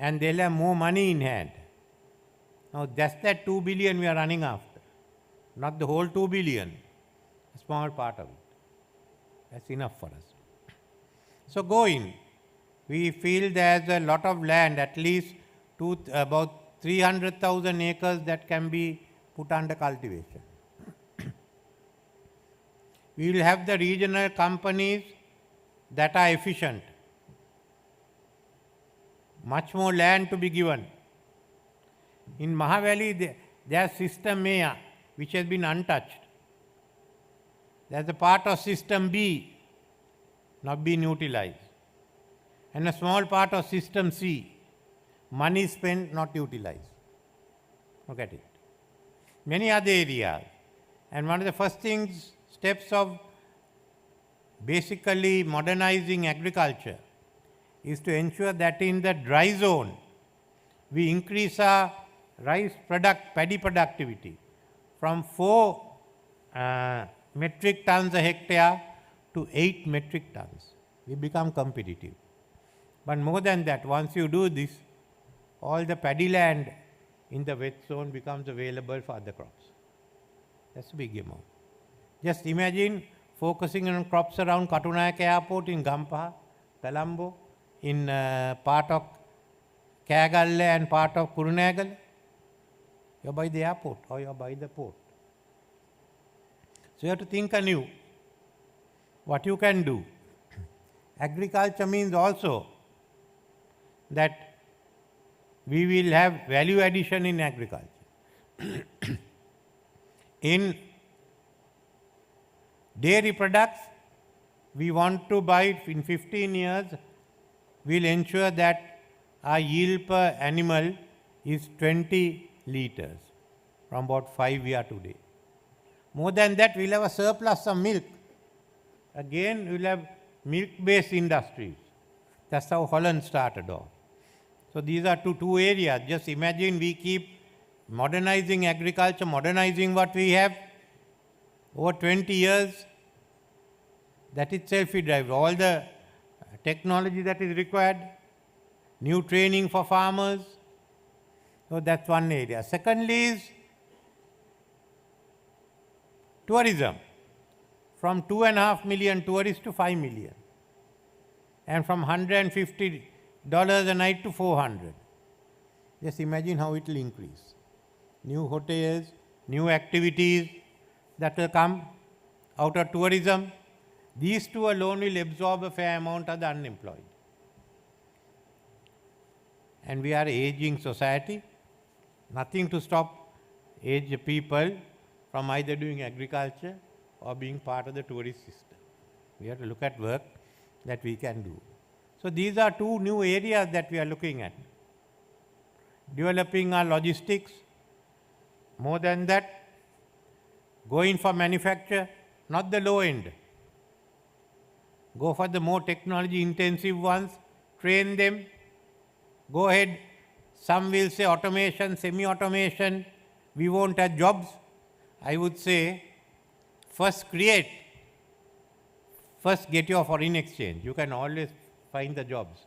And they'll have more money in hand. Now that's that 2 billion we are running after. Not the whole 2 billion, a small part of it. That's enough for us. So go in. We feel there's a lot of land, at least about 300,000 acres that can be put under cultivation. We will have the regional companies that are efficient. Much more land to be given. In Mahavali, there's System A, which has been untouched. There's a part of System B not being utilized. And a small part of System C, money spent, not utilized. Look at it. Many other areas. And one of the first steps of basically modernizing agriculture is to ensure that in the dry zone, we increase our rice paddy productivity from 4 metric tons a hectare to 8 metric tons. We become competitive. But more than that, once you do this, all the paddy land in the wet zone becomes available for other crops. That's a big amount. Just imagine focusing on crops around Katunayaka Airport in Gampaha, Colombo, in part of Kagalle and part of Kurunegala. You're by the airport or you're by the port. So you have to think anew what you can do. Agriculture means also that we will have value addition in agriculture. In dairy products, we want to buy in 15 years, we'll ensure that our yield per animal is 20 liters from about 5 years today. More than that, we'll have a surplus of milk. Again, we'll have milk-based industries. That's how Holland started off. So these are two areas. Just imagine we keep modernizing agriculture, modernizing what we have. Over 20 years, that itself will drive all the technology that is required, new training for farmers. So that's one area. Secondly is tourism. From 2.5 million tourists to 5 million. And from $150 a night to $400. Just imagine how it will increase. New hotels, new activities that will come out of tourism. These two alone will absorb a fair amount of the unemployed. And we are an aging society. Nothing to stop aged people from either doing agriculture or being part of the tourist system. We have to look at work that we can do. So these are two new areas that we are looking at. Developing our logistics. More than that, going for manufacture, not the low end. Go for the more technology intensive ones, train them, go ahead. Some will say automation, semi-automation, we won't have jobs. I would say, first get your foreign exchange. You can always find the jobs.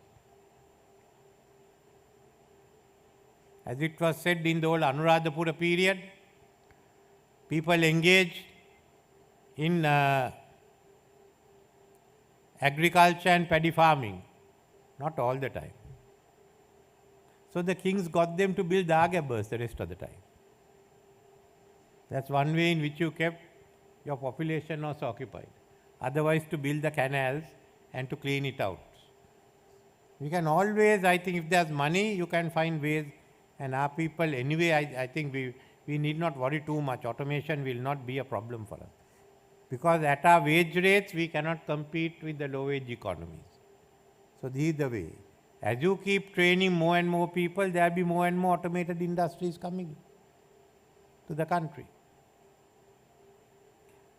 As it was said in the old Anuradhapura period, people engaged in agriculture and paddy farming. Not all the time. So the kings got them to build the Agabus the rest of the time. That's one way in which you kept your population was occupied. Otherwise, to build the canals and to clean it out. We can always, I think, if there's money, you can find ways. And our people, anyway, I think we need not worry too much. Automation will not be a problem for us. Because at our wage rates, we cannot compete with the low wage economies. So this is the way. As you keep training more and more people, there will be more and more automated industries coming to the country.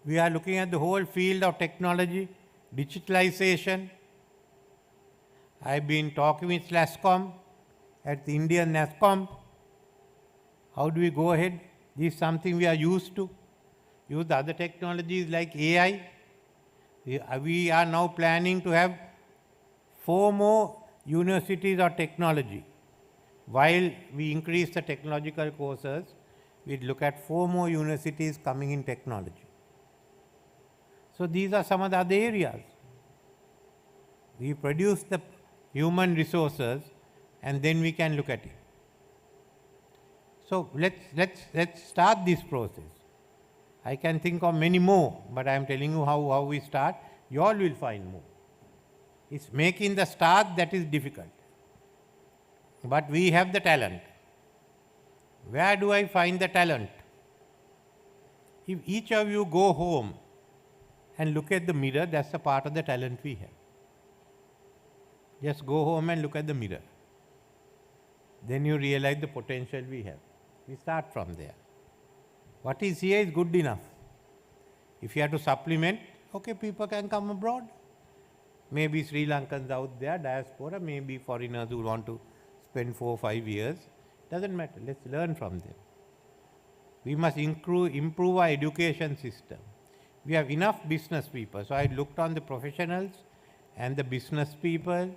We are looking at the whole field of technology, digitalization. I've been talking with SLASCOM at the Indian NASCOM. How do we go ahead? This is something we are used to. Use the other technologies like AI. We are now planning to have 4 more universities of technology. While we increase the technological courses, we look at 4 more universities coming in technology. So these are some of the other areas. We produce the human resources and then we can look at it. So let's start this process. I can think of many more, but I am telling you how we start. You all will find more. It's making the start that is difficult. But we have the talent. Where do I find the talent? If each of you go home and look at the mirror, that's a part of the talent we have. Just go home and look at the mirror. Then you realize the potential we have. We start from there. What is here is good enough. If you have to supplement, okay, people can come abroad. Maybe Sri Lankans out there, diaspora, maybe foreigners who want to spend 4 or 5 years. Doesn't matter. Let's learn from them. We must improve our education system. We have enough business people. So I looked on the professionals and the business people.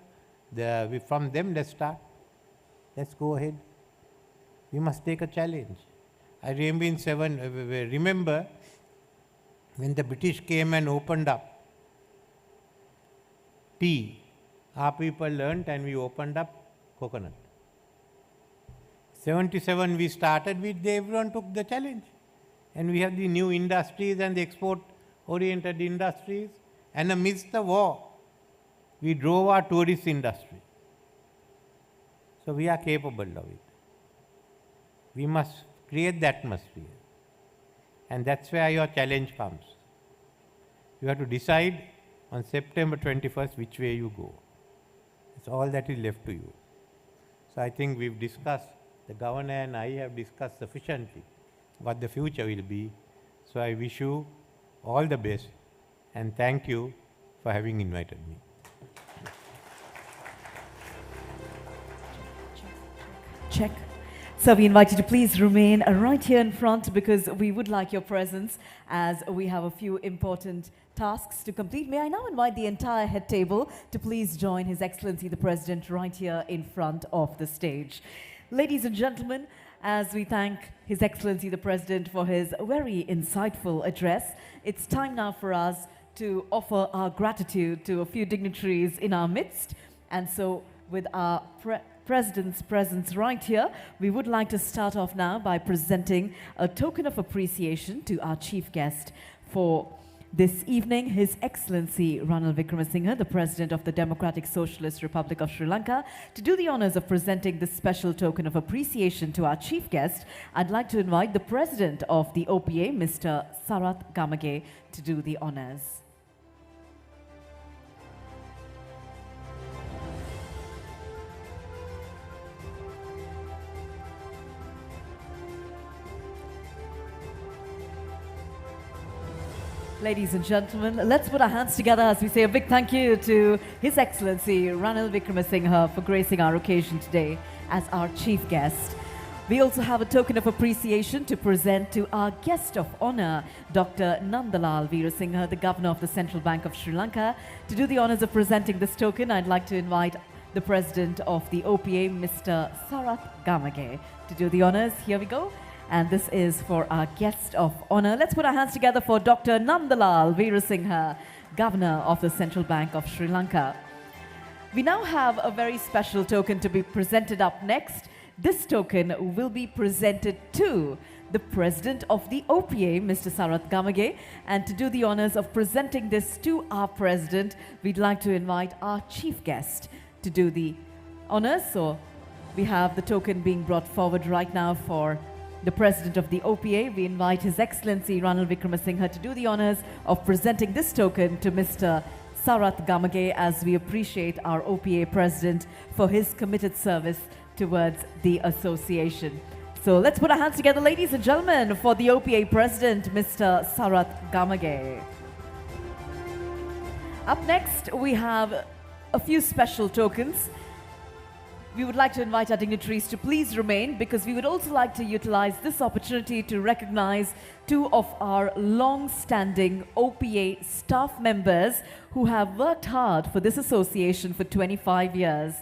From them, let's start. Let's go ahead. We must take a challenge. I remember when the British came and opened up tea, our people learnt and we opened up coconut. 77 we started with, everyone took the challenge. And we have the new industries and the export-oriented industries. And amidst the war, we drove our tourist industry. So we are capable of it. We must create the atmosphere. And that's where your challenge comes. You have to decide on September 21st which way you go. It's all that is left to you. So I think we've discussed, the governor and I have discussed sufficiently what the future will be. So I wish you all the best and thank you for having invited me. Check. So we invite you to please remain right here in front because we would like your presence as we have a few important tasks to complete. May I now invite the entire head table to please join His Excellency the President right here in front of the stage. Ladies and gentlemen, as we thank His Excellency the President for his very insightful address, it's time now for us to offer our gratitude to a few dignitaries in our midst. And so with our President's presence right here, we would like to start off now by presenting a token of appreciation to our chief guest for this evening, His Excellency Ranil Wickremesinghe, the President of the Democratic Socialist Republic of Sri Lanka. To do the honors of presenting this special token of appreciation to our chief guest, I'd like to invite the President of the OPA, Mr. Sarath Gamage, to do the honors. Ladies and gentlemen, let's put our hands together as we say a big thank you to His Excellency Ranil Wickremesinghe for gracing our occasion today as our chief guest. We also have a token of appreciation to present to our guest of honor, Dr. Nandalal Veerasinghe, the Governor of the Central Bank of Sri Lanka. To do the honors of presenting this token, I'd like to invite the President of the OPA, Mr. Sarath Gamage, to do the honors. Here we go. And this is for our guest of honor. Let's put our hands together for Dr. Nandalal Wickremesinghe, Governor of the Central Bank of Sri Lanka. We now have a very special token to be presented up next. This token will be presented to the President of the OPA, Mr. Sarath Gamage. And to do the honors of presenting this to our President, we'd like to invite our chief guest to do the honors. So we have the token being brought forward right now for the President of the OPA. We invite His Excellency Ranil Wickremesinghe to do the honors of presenting this token to Mr. Sarath Gamage, as we appreciate our OPA President for his committed service towards the association. So let's put our hands together, ladies and gentlemen, for the OPA President, Mr. Sarath Gamage. Up next, we have a few special tokens. We would like to invite our dignitaries to please remain, because we would also like to utilize this opportunity to recognize two of our long-standing OPA staff members who have worked hard for this association for 25 years.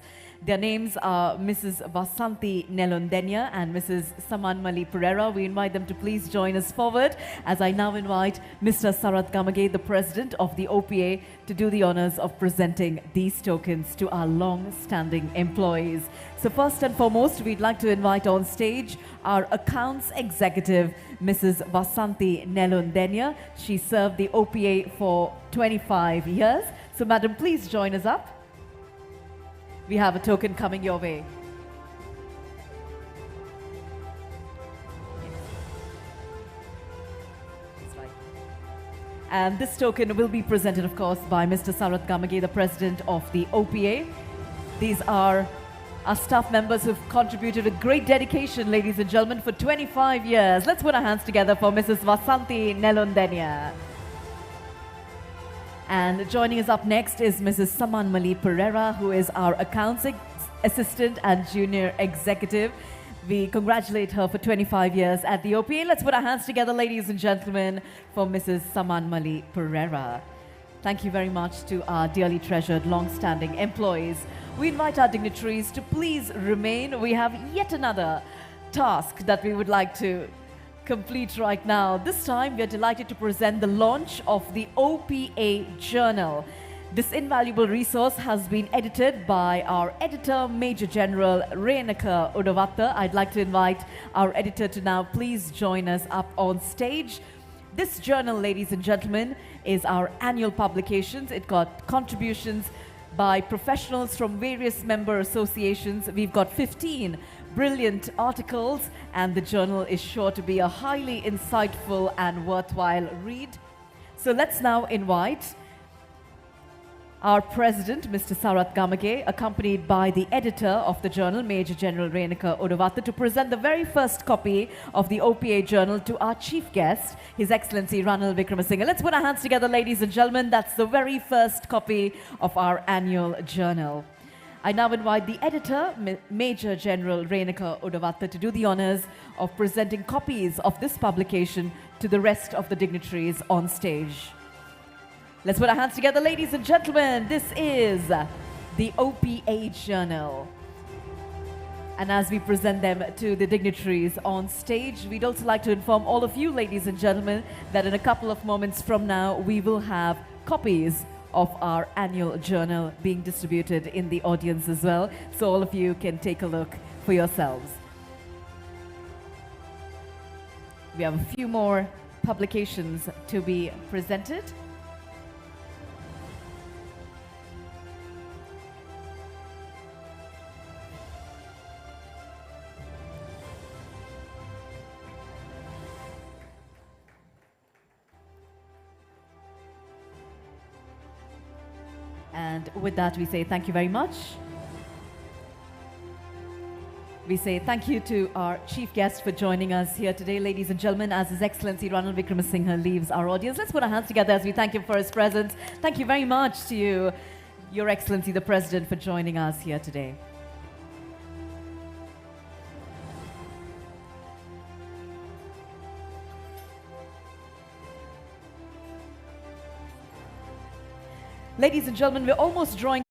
Their names are Mrs. Vasanthi Nelondenya and Mrs. Samanmali Pereira. We invite them to please join us forward, as I now invite Mr. Sarath Gamage, the President of the OPA, to do the honors of presenting these tokens to our long-standing employees. So first and foremost, we'd like to invite on stage our Accounts Executive, Mrs. Vasanthi Nelondenya. She served the OPA for 25 years. So Madam, please join us up. We have a token coming your way. That's right. And this token will be presented, of course, by Mr. Sarath Gamage, the President of the OPA. These are our staff members who've contributed with great dedication, ladies and gentlemen, for 25 years. Let's put our hands together for Mrs. Vasanthi Nelondenya. And joining us up next is Mrs. Samanmali Pereira, who is our Accounts Assistant and Junior Executive. We congratulate her for 25 years at the OPA. Let's put our hands together, ladies and gentlemen, for Mrs. Samanmali Pereira. Thank you very much to our dearly treasured, long-standing employees. We invite our dignitaries to please remain. We have yet another task that we would like to complete right now. This time, we are delighted to present the launch of the OPA Journal. This invaluable resource has been edited by our editor, Major General Renaka Udavatta. I'd like to invite our editor to now please join us up on stage. This journal, ladies and gentlemen, is our annual publications. It got contributions by professionals from various member associations. We've got 15 brilliant articles, and the journal is sure to be a highly insightful and worthwhile read. So let's now invite our President, Mr. Sarath Gamage, accompanied by the editor of the journal, Major General Renaka Udavatta, to present the very first copy of the OPA Journal to our chief guest, His Excellency Ranil Wickremesinghe. Let's put our hands together, ladies and gentlemen. That's the very first copy of our annual journal. I now invite the editor, Major General Renaka Udavatta, to do the honors of presenting copies of this publication to the rest of the dignitaries on stage. Let's put our hands together, ladies and gentlemen. This is the OPA Journal. And as we present them to the dignitaries on stage, we'd also like to inform all of you, ladies and gentlemen, that in a couple of moments from now, we will have copies of our annual journal being distributed in the audience as well. So all of you can take a look for yourselves. We have a few more publications to be presented. And with that, we say thank you very much. We say thank you to our chief guest for joining us here today, ladies and gentlemen, as His Excellency Ranil Wickremesinghe leaves our audience. Let's put our hands together as we thank him for his presence. Thank you very much to you, Your Excellency the President, for joining us here today. Ladies and gentlemen, we're almost drawing